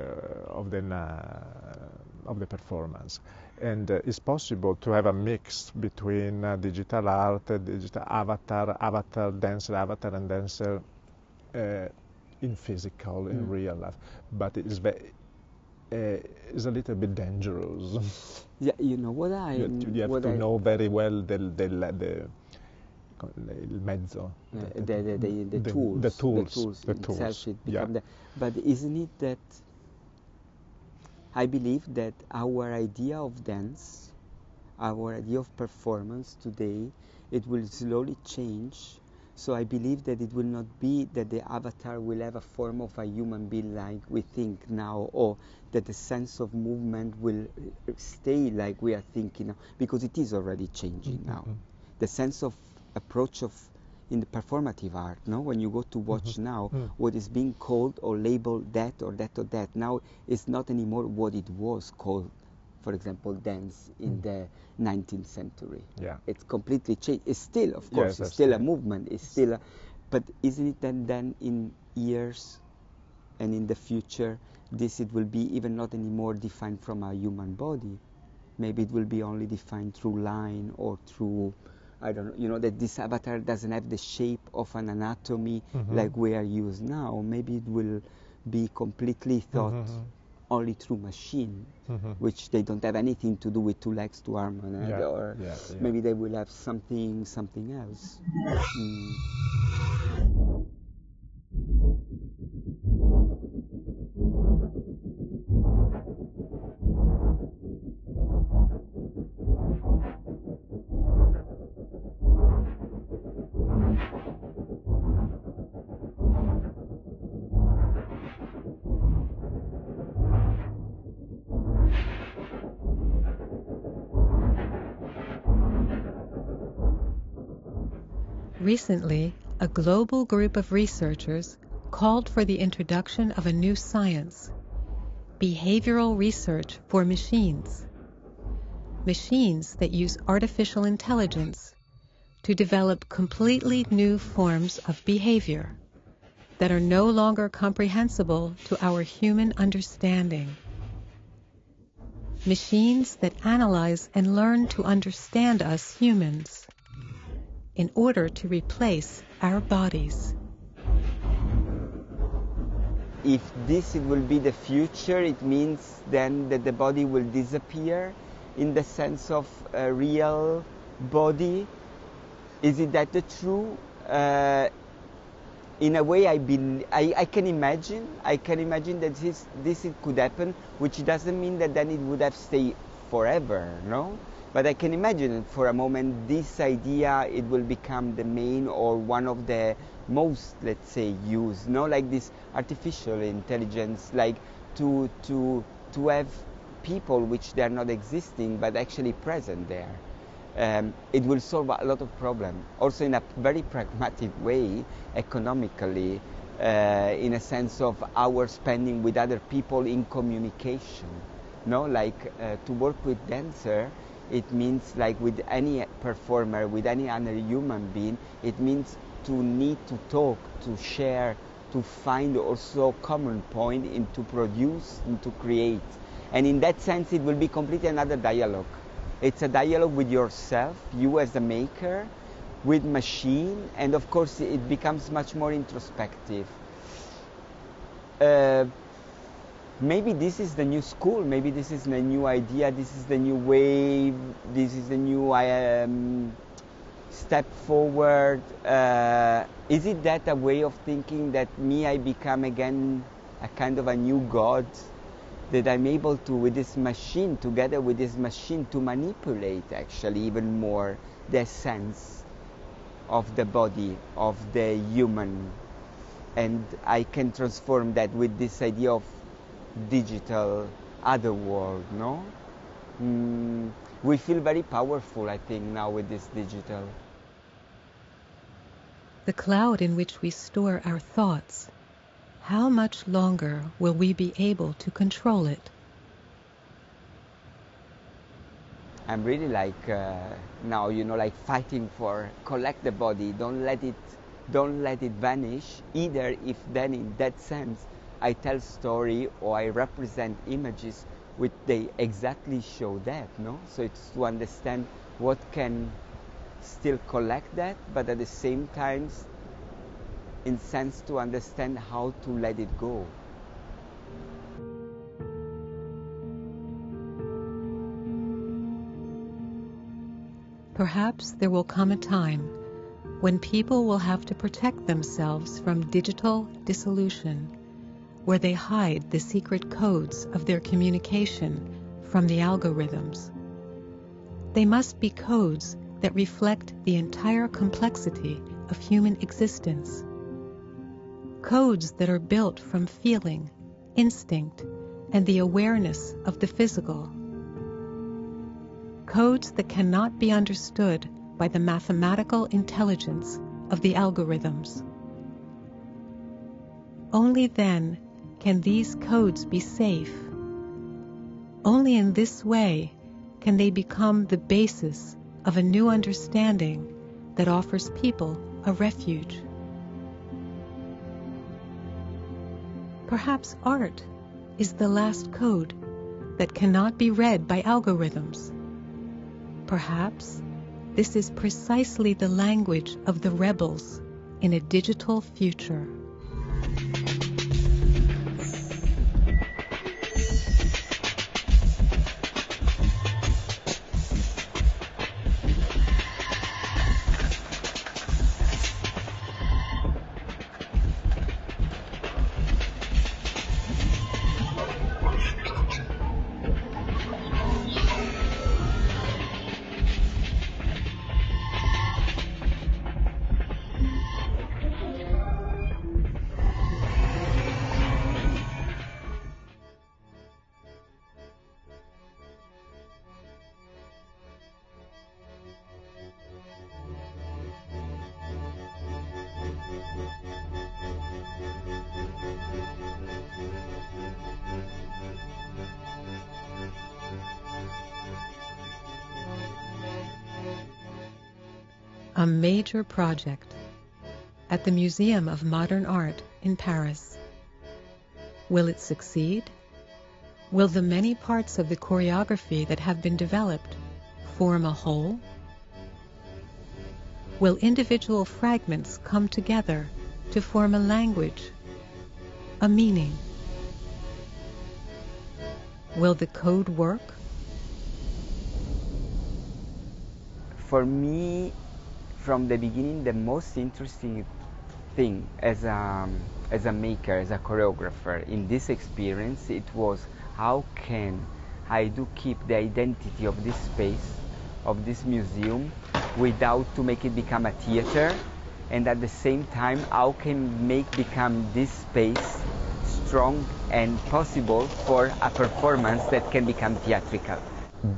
performance. And it's possible to have a mix between digital art, digital avatar, dancer, avatar and dancer in physical, in real life. But it's a little bit dangerous. Yeah, you know what you have to know very well the mezzo, the tools itself. But isn't it that I believe that our idea of dance, our idea of performance today, it will slowly change. So I believe that it will not be that the avatar will have a form of a human being like we think now, or that the sense of movement will stay like we are thinking now, because it is already changing now. The sense of approach of in the performative art, no? When you go to watch now, what is being called or labeled that or that or that, now is not anymore what it was called, for example, dance in the 19th century. Yeah. It's completely changed. It's still, of course, it's still a movement, it's still but isn't it that then in years and in the future, it will be even not anymore defined from a human body. Maybe it will be only defined through line or through, I don't know, that this avatar doesn't have the shape of an anatomy like we are used now. Maybe it will be completely thought only through machine, which they don't have anything to do with two legs, two arms, or maybe they will have something else. Recently, a global group of researchers called for the introduction of a new science, behavioral research for machines. Machines that use artificial intelligence to develop completely new forms of behavior that are no longer comprehensible to our human understanding. Machines that analyze and learn to understand us humans in order to replace our bodies. If it will be the future, it means then that the body will disappear in the sense of a real body. Is it that true? In a way, I can imagine that this could happen, which doesn't mean that then it would have stayed forever, no? But I can imagine for a moment this idea, it will become the main or one of the most, let's say, used, no? Like this artificial intelligence, like to have people which they are not existing but actually present there. It will solve a lot of problems. Also in a very pragmatic way, economically, in a sense of our spending with other people in communication. No, like to work with dancer, it means like with any performer, with any other human being, it means to need to talk, to share, to find also common point in to produce and to create. And in that sense, it will be completely another dialogue. It's a dialogue with yourself, you as the maker, with machine, and of course it becomes much more introspective. Maybe this is the new school, maybe this is the new idea, this is the new wave, this is the new step forward. Is it that a way of thinking that I become again a kind of a new God, that I'm able to, with this machine, together with this machine, to manipulate actually even more the sense of the body, of the human, and I can transform that with this idea of digital other world, no? We feel very powerful, I think, now with this digital. The cloud in which we store our thoughts, how much longer will we be able to control it? I'm really like now, like fighting for collect the body, don't let it vanish. Either if then in that sense I tell story or I represent images which they exactly show that, no? So it's to understand what can still collect that, but at the same time, in sense to understand how to let it go. Perhaps there will come a time when people will have to protect themselves from digital dissolution, where they hide the secret codes of their communication from the algorithms. They must be codes that reflect the entire complexity of human existence. Codes that are built from feeling, instinct, and the awareness of the physical. Codes that cannot be understood by the mathematical intelligence of the algorithms. Only then can these codes be safe. Only in this way can they become the basis of a new understanding that offers people a refuge. Perhaps art is the last code that cannot be read by algorithms. Perhaps this is precisely the language of the rebels in a digital future. A major project at the Museum of Modern Art in Paris. Will it succeed? Will the many parts of the choreography that have been developed form a whole? Will individual fragments come together to form a language, a meaning? Will the code work? For me, from the beginning, the most interesting thing as a maker, as a choreographer in this experience, it was how can I keep the identity of this space, of this museum, without to make it become a theater, and at the same time how can become this space strong and possible for a performance that can become theatrical.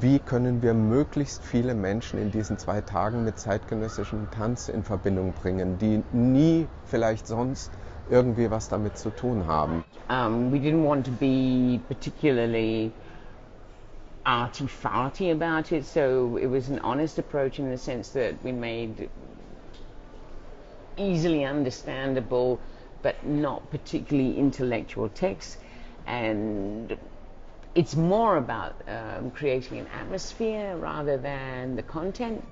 Wie können wir möglichst viele Menschen in diesen 2 Tagen mit zeitgenössischem Tanz in Verbindung bringen, die nie vielleicht sonst irgendwie was damit zu tun haben. We didn't want to be particularly arty-farty about it, so it was an honest approach in the sense that we made easily understandable but not particularly intellectual texts, and it's more about creating an atmosphere rather than the content.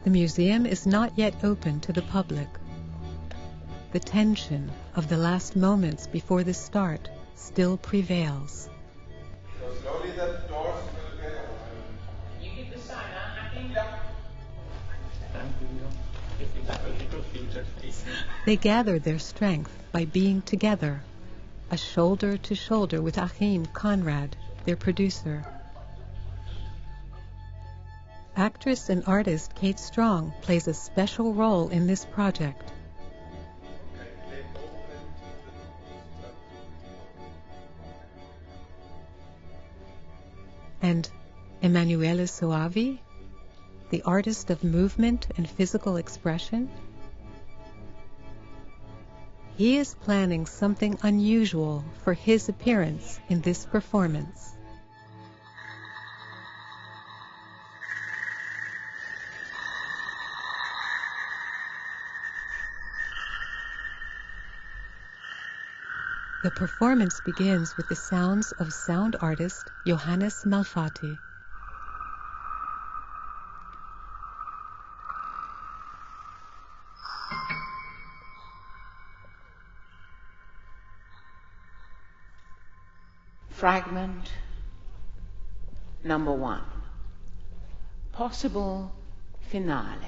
The museum is not yet open to the public. The tension of the last moments before the start still prevails. So slowly the doors will get open. You keep the sign, I think. They gather their strength by being together, a shoulder to shoulder with Achim Conrad, their producer. Actress and artist Kate Strong plays a special role in this project. And Emanuele Soavi, the artist of movement and physical expression? He is planning something unusual for his appearance in this performance. The performance begins with the sounds of sound artist Johannes Malfatti. Fragment number 1. Possible finale.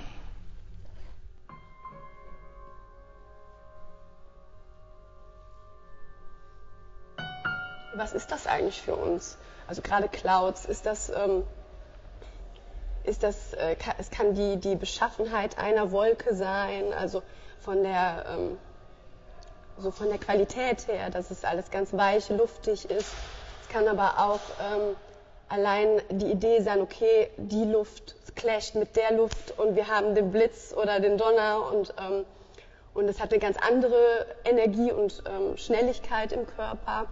Was ist das eigentlich für uns? Also gerade Clouds, es kann die Beschaffenheit einer Wolke sein, also von der Qualität her, dass es alles ganz weich, luftig ist. Es kann aber auch allein die Idee sein, okay, die Luft clasht mit der Luft und wir haben den Blitz oder den Donner und es hat eine ganz andere Energie und Schnelligkeit im Körper.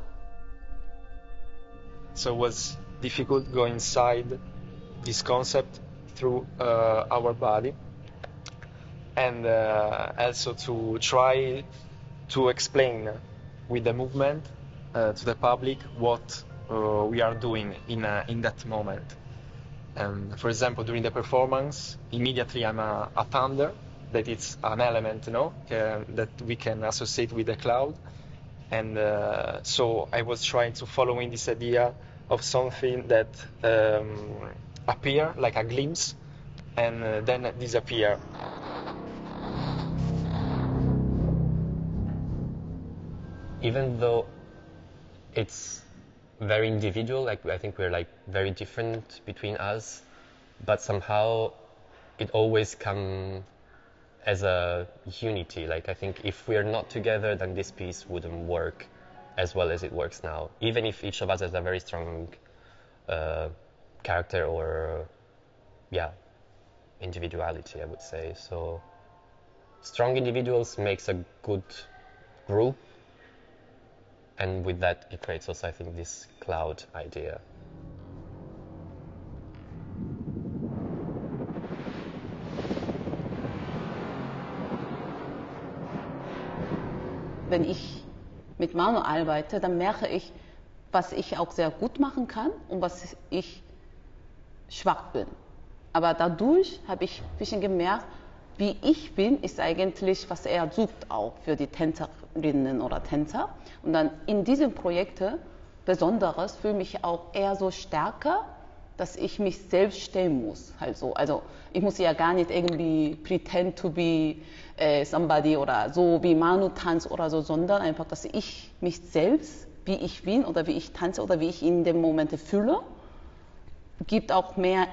So it was difficult going inside this concept through our body, and also to try to explain with the movement to the public what we are doing in that moment. For example, during the performance, immediately I'm a thunder, that it's an element, that we can associate with the cloud. And so I was trying to follow in this idea of something that appear like a glimpse and then disappear. Even though it's very individual, like I think we're like very different between us, but somehow it always comes as a unity. Like I think if we're not together, then this piece wouldn't work as well as it works now. Even if each of us has a very strong character or individuality, I would say. So strong individuals makes a good group, and with that it creates also, I think, this cloud idea. Wenn ich mit Manu arbeite, dann merke ich, was ich auch sehr gut machen kann und was ich schwach bin. Aber dadurch habe ich ein bisschen gemerkt, wie ich bin, ist eigentlich, was er sucht auch für die Tänzerinnen oder Tänzer. Und dann in diesen Projekten Besonderes fühle mich auch eher so stärker, dass ich mich selbst stellen muss. Halt so. Also ich muss ja gar nicht irgendwie pretend to be somebody oder so wie Manu tanzt oder so, sondern einfach, dass ich mich selbst, wie ich bin oder wie ich tanze oder wie ich in dem Moment fühle, gibt auch mehr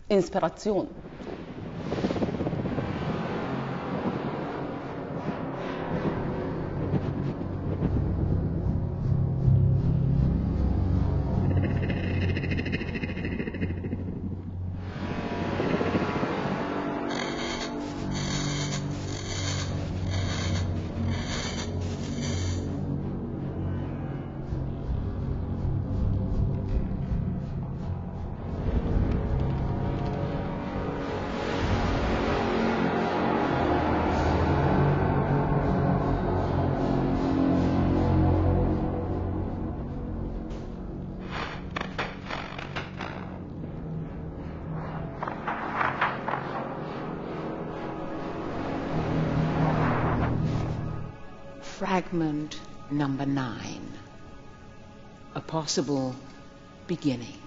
Inspiration. fragment number 9, a possible beginning.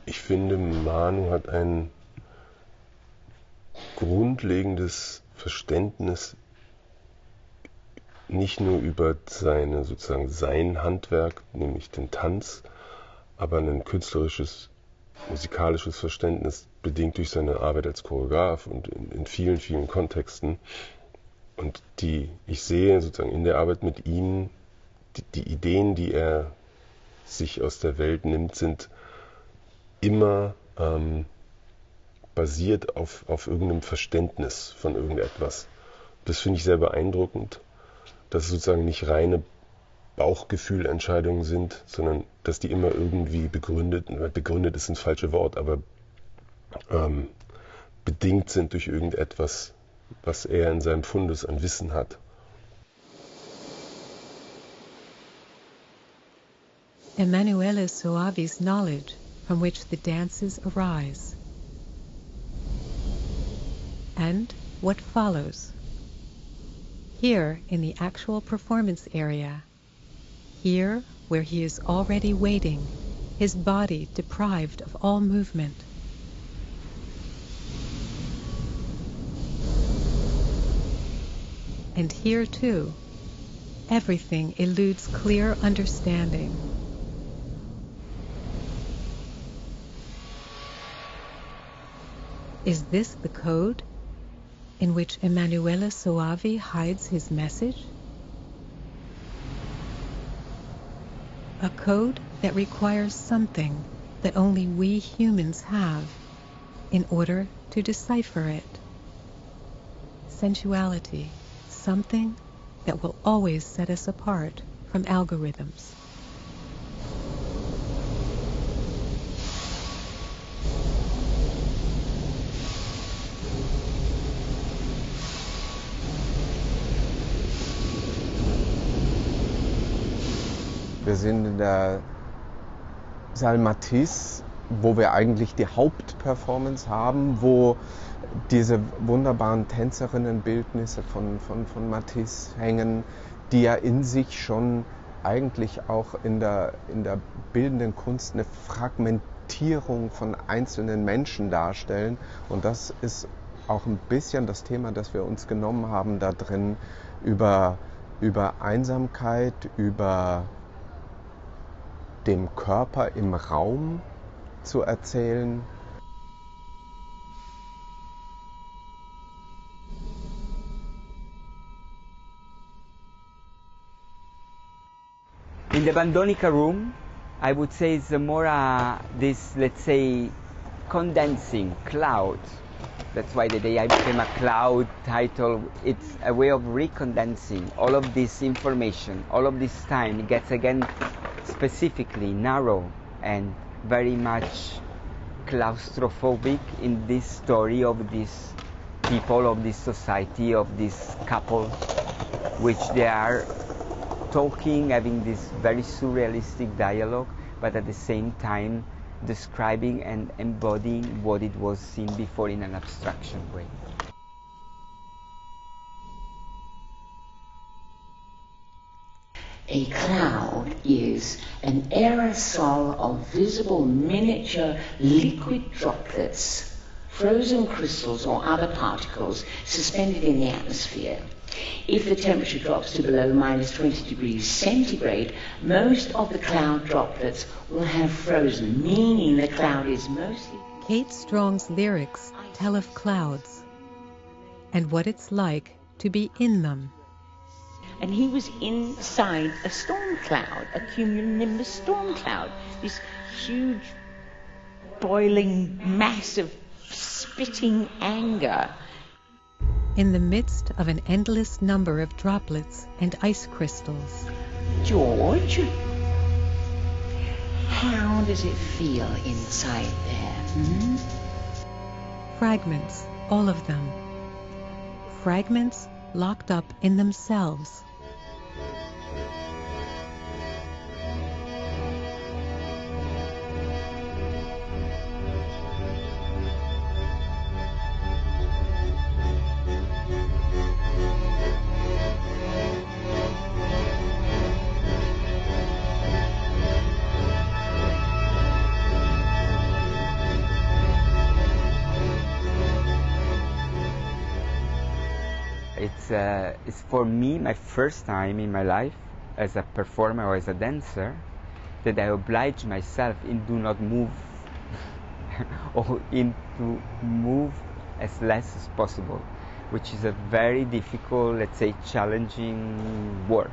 Ich finde, Manu hat ein grundlegendes Verständnis nicht nur über sein Handwerk, nämlich den Tanz, aber ein künstlerisches, musikalisches Verständnis, bedingt durch seine Arbeit als Choreograf und in vielen, vielen Kontexten. Und ich sehe sozusagen in der Arbeit mit ihm, die Ideen, die er sich aus der Welt nimmt, sind immer basiert auf irgendeinem Verständnis von irgendetwas. Das finde ich sehr beeindruckend, dass es sozusagen nicht reine Bauchgefühlentscheidungen sind, sondern dass die immer irgendwie begründet ist ein falsches Wort, aber bedingt sind durch irgendetwas, was er in seinem Fundus an Wissen hat. Emanuele Soavi's knowledge from which the dances arise, and what follows. Here in the actual performance area, here where he is already waiting, his body deprived of all movement. And here too, everything eludes clear understanding. Is this the code in which Emanuele Soavi hides his message? A code that requires something that only we humans have in order to decipher it. Sensuality, something that will always set us apart from algorithms. Wir sind in der Salle Matisse, wo wir eigentlich die Hauptperformance haben, wo diese wunderbaren Tänzerinnenbildnisse von Matisse hängen, die ja in sich schon eigentlich auch in der bildenden Kunst eine Fragmentierung von einzelnen Menschen darstellen. Und das ist auch ein bisschen das Thema, das wir uns genommen haben da drin, über Einsamkeit, über dem Körper im Raum zu erzählen. In the Bandonica room, I would say it's more this, let's say, condensing cloud. That's why the day I became a cloud title. It's a way of recondensing all of this information, all of this time. It gets again specifically narrow and very much claustrophobic in this story of these people, of this society, of this couple, which they are talking, having this very surrealistic dialogue, but at the same time describing and embodying what it was seen before in an abstraction way. A cloud is an aerosol of visible miniature liquid droplets, frozen crystals or other particles suspended in the atmosphere. If the temperature drops to below -20 degrees centigrade, most of the cloud droplets will have frozen, meaning the cloud is mostly... Kate Strong's lyrics tell of clouds and what it's like to be in them. And he was inside a storm cloud, a cumulonimbus storm cloud, this huge, boiling mass of spitting anger. In the midst of an endless number of droplets and ice crystals. George, how does it feel inside there? Fragments, all of them. Fragments locked up in themselves. It's for me my first time in my life as a performer or as a dancer that I oblige myself in do not move or in to move as less as possible, which is a very difficult, let's say, challenging work.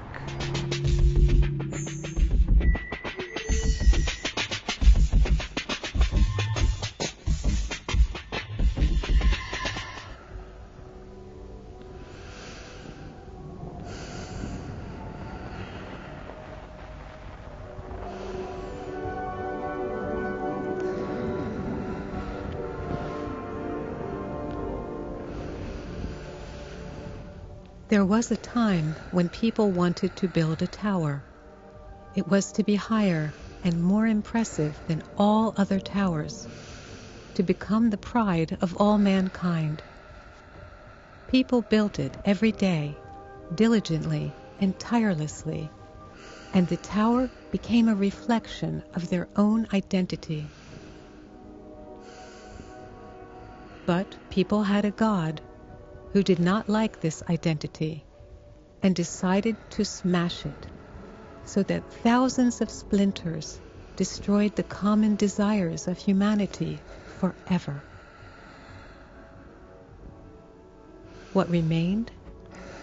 There was a time when people wanted to build a tower. It was to be higher and more impressive than all other towers, to become the pride of all mankind. People built it every day, diligently and tirelessly, and the tower became a reflection of their own identity. But people had a God who did not like this identity and decided to smash it, so that thousands of splinters destroyed the common desires of humanity forever. What remained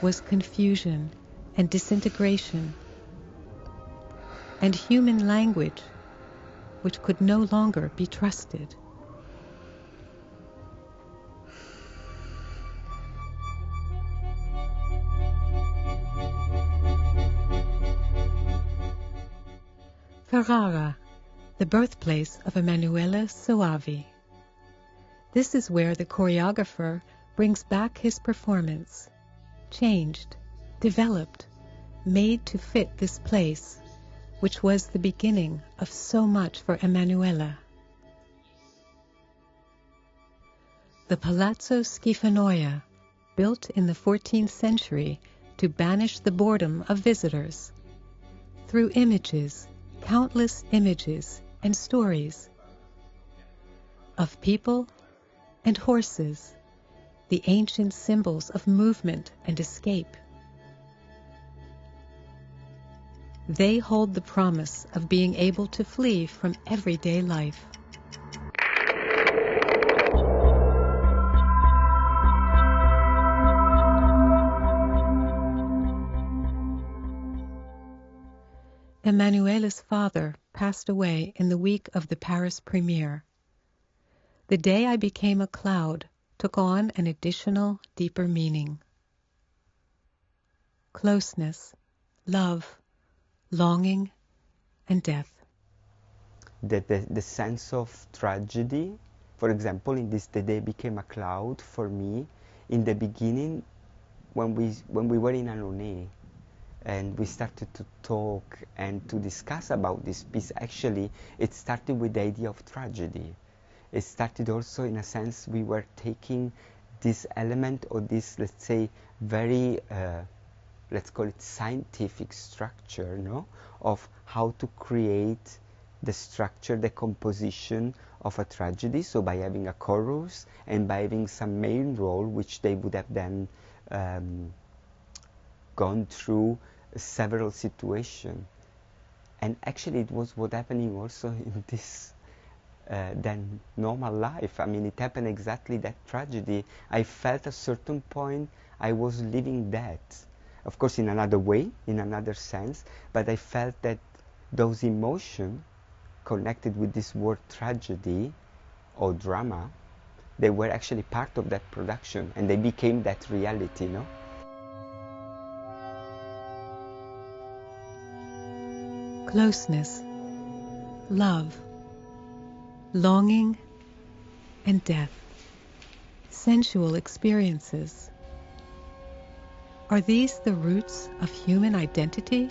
was confusion and disintegration, and human language which could no longer be trusted. Ferrara, the birthplace of Emanuele Soavi. This is where the choreographer brings back his performance, changed, developed, made to fit this place, which was the beginning of so much for Emanuele. The Palazzo Schifanoia, built in the 14th century to banish the boredom of visitors, through images, countless images and stories of people and horses, the ancient symbols of movement and escape. They hold the promise of being able to flee from everyday life. Emanuele's father passed away in the week of the Paris premiere. The day I became a cloud took on an additional, deeper meaning. Closeness, love, longing, and death. The sense of tragedy, for example, in this The Day Became a Cloud, for me, in the beginning, when we were in Annonay, and we started to talk and to discuss about this piece, actually, it started with the idea of tragedy. It started also, in a sense, we were taking this element or this, let's say, very, let's call it scientific structure, no? Of how to create the structure, the composition of a tragedy. So by having a chorus and by having some main role, which they would have then gone through several situations. And actually it was what happening also in this then normal life. I mean, it happened exactly that tragedy. I felt at a certain point I was living that. Of course, in another way, in another sense, but I felt that those emotions connected with this word tragedy or drama, they were actually part of that production and they became that reality, no? Closeness, love, longing, and death, sensual experiences. Are these the roots of human identity?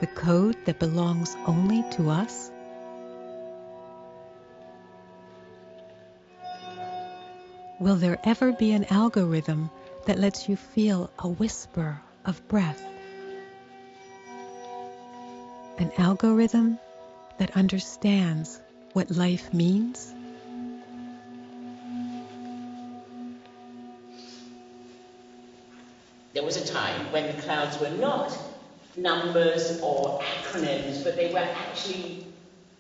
The code that belongs only to us? Will there ever be an algorithm that lets you feel a whisper of breath? An algorithm that understands what life means? there was a time when the clouds were not numbers or acronyms, but they were actually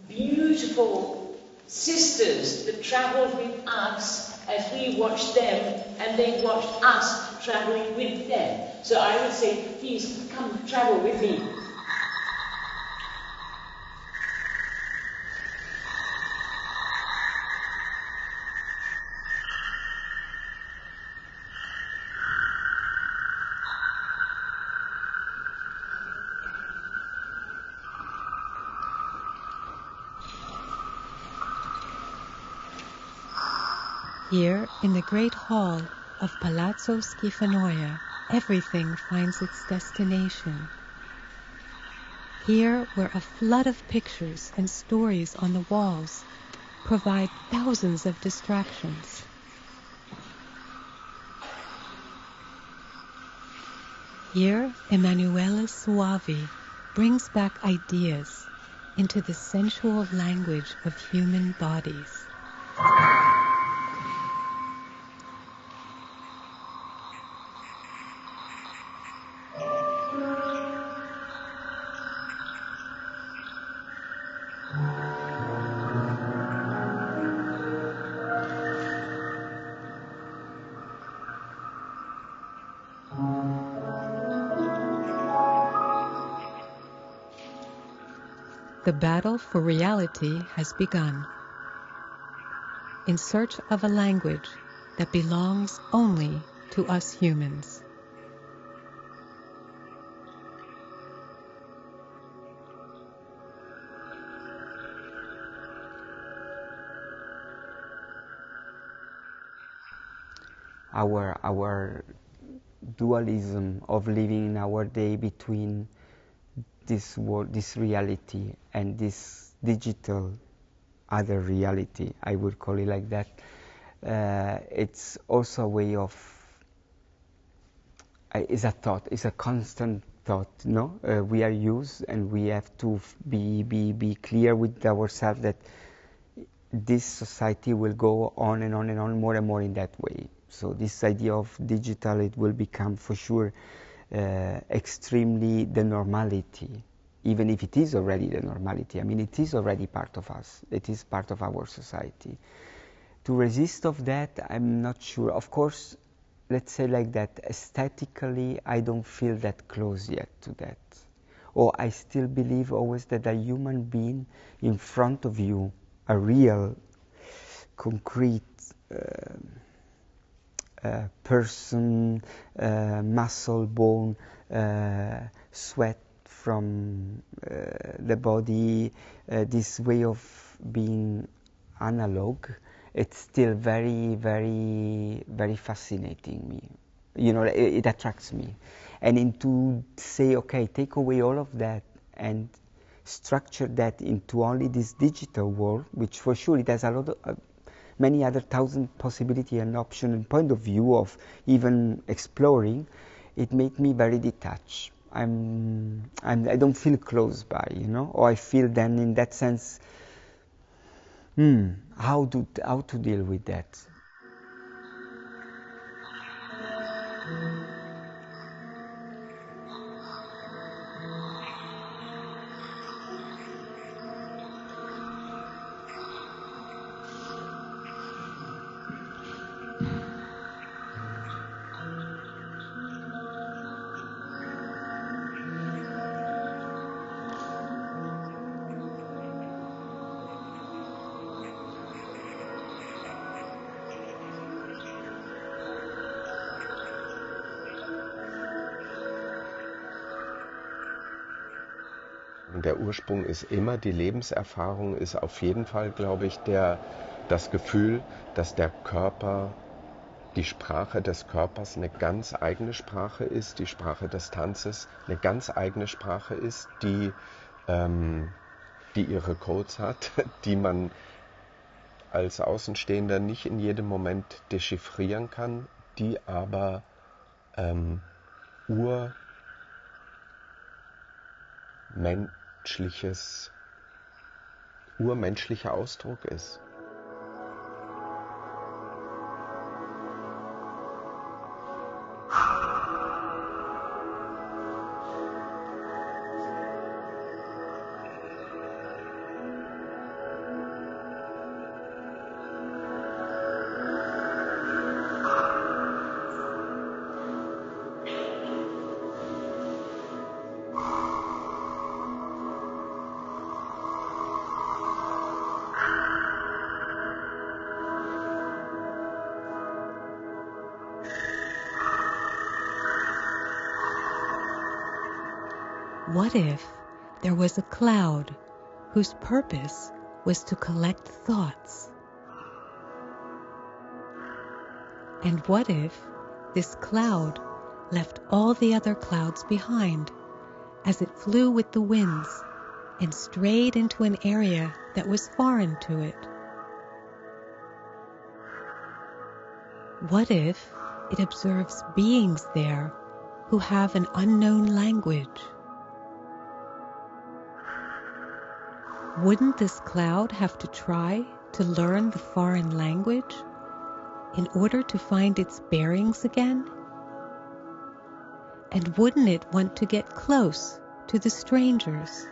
beautiful sisters that travelled with us as we watched them, and they watched us travelling with them. So I would say, please come travel with me. Here, in the great hall of Palazzo Schifanoia, everything finds its destination. Here, where a flood of pictures and stories on the walls provide thousands of distractions. Here, Emanuele Soavi brings back ideas into the sensual language of human bodies. The battle for reality has begun. In search of a language that belongs only to us humans. Our dualism of living in our day between this world, this reality, and this digital other reality, I would call it like that. It's also a way of, it's a thought, it's a constant thought, no? We are used, and we have to be clear with ourselves that this society will go on and on and on, more and more in that way. So this idea of digital, it will become for sure extremely the normality, even if it is already the normality. I mean, it is already part of us. It is part of our society. To resist of that, I'm not sure. Of course, let's say like that, aesthetically, I don't feel that close yet to that. Or I still believe always that a human being in front of you, a real, concrete person, muscle, bone, sweat from the body, this way of being analog, it's still very, very, very fascinating me. You know, it attracts me. And to say, okay, take away all of that and structure that into only this digital world, which for sure it has a lot of many other thousand possibility and option and point of view of even exploring, it made me very detached. I don't feel close by, you know, or I feel then in that sense, how to deal with that. Der Ursprung ist immer die Lebenserfahrung, ist auf jeden Fall, glaube ich, das Gefühl, dass der Körper, die Sprache des Körpers eine ganz eigene Sprache ist, die Sprache des Tanzes eine ganz eigene Sprache ist, die ihre Codes hat, die man als Außenstehender nicht in jedem Moment dechiffrieren kann, die aber urmenschlicher Ausdruck ist. What if there was a cloud whose purpose was to collect thoughts? And what if this cloud left all the other clouds behind as it flew with the winds and strayed into an area that was foreign to it? What if it observes beings there who have an unknown language? Wouldn't this cloud have to try to learn the foreign language in order to find its bearings again? And wouldn't it want to get close to the strangers,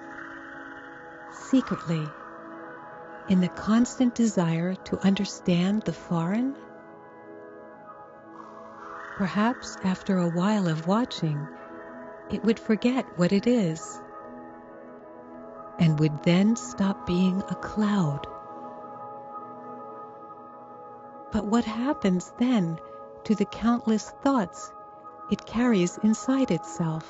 secretly, in the constant desire to understand the foreign? Perhaps after a while of watching, it would forget what it is, and would then stop being a cloud. But what happens then to the countless thoughts it carries inside itself?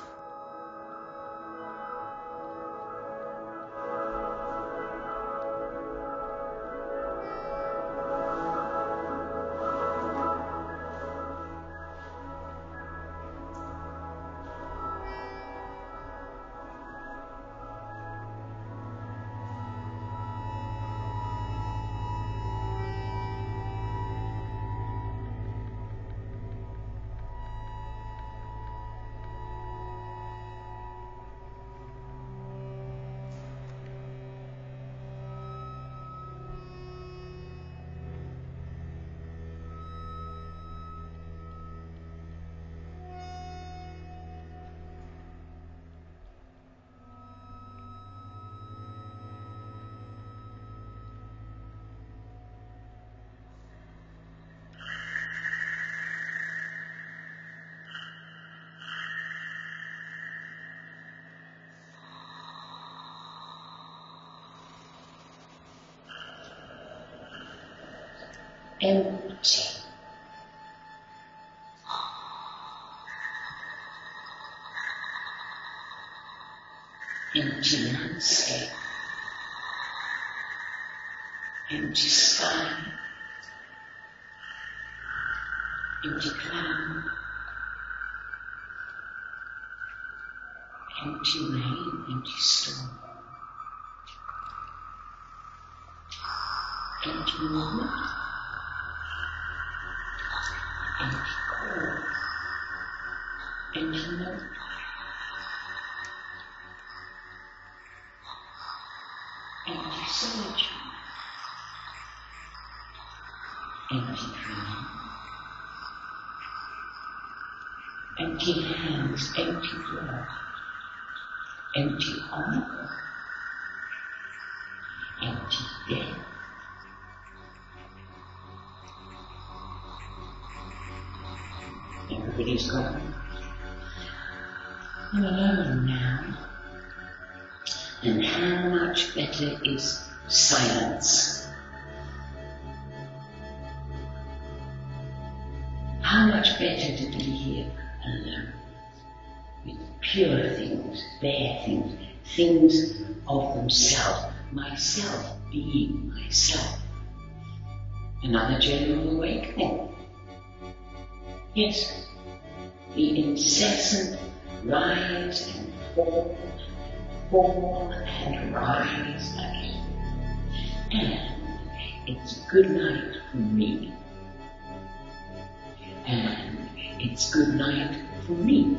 Empty. Empty landscape. Empty sky. Empty cloud. Empty rain, empty storm. Empty moment. Empty chord, empty note, empty solitude, empty dream, empty hands, empty blood, empty hunger, empty death. Everybody's gone. I'm alone now. And how much better is silence? How much better to be here alone, with pure things, bare things, things of themselves, myself being myself. Another general awakening. Yes, the incessant rise and fall and rise again. And it's good night for me. And it's good night for me.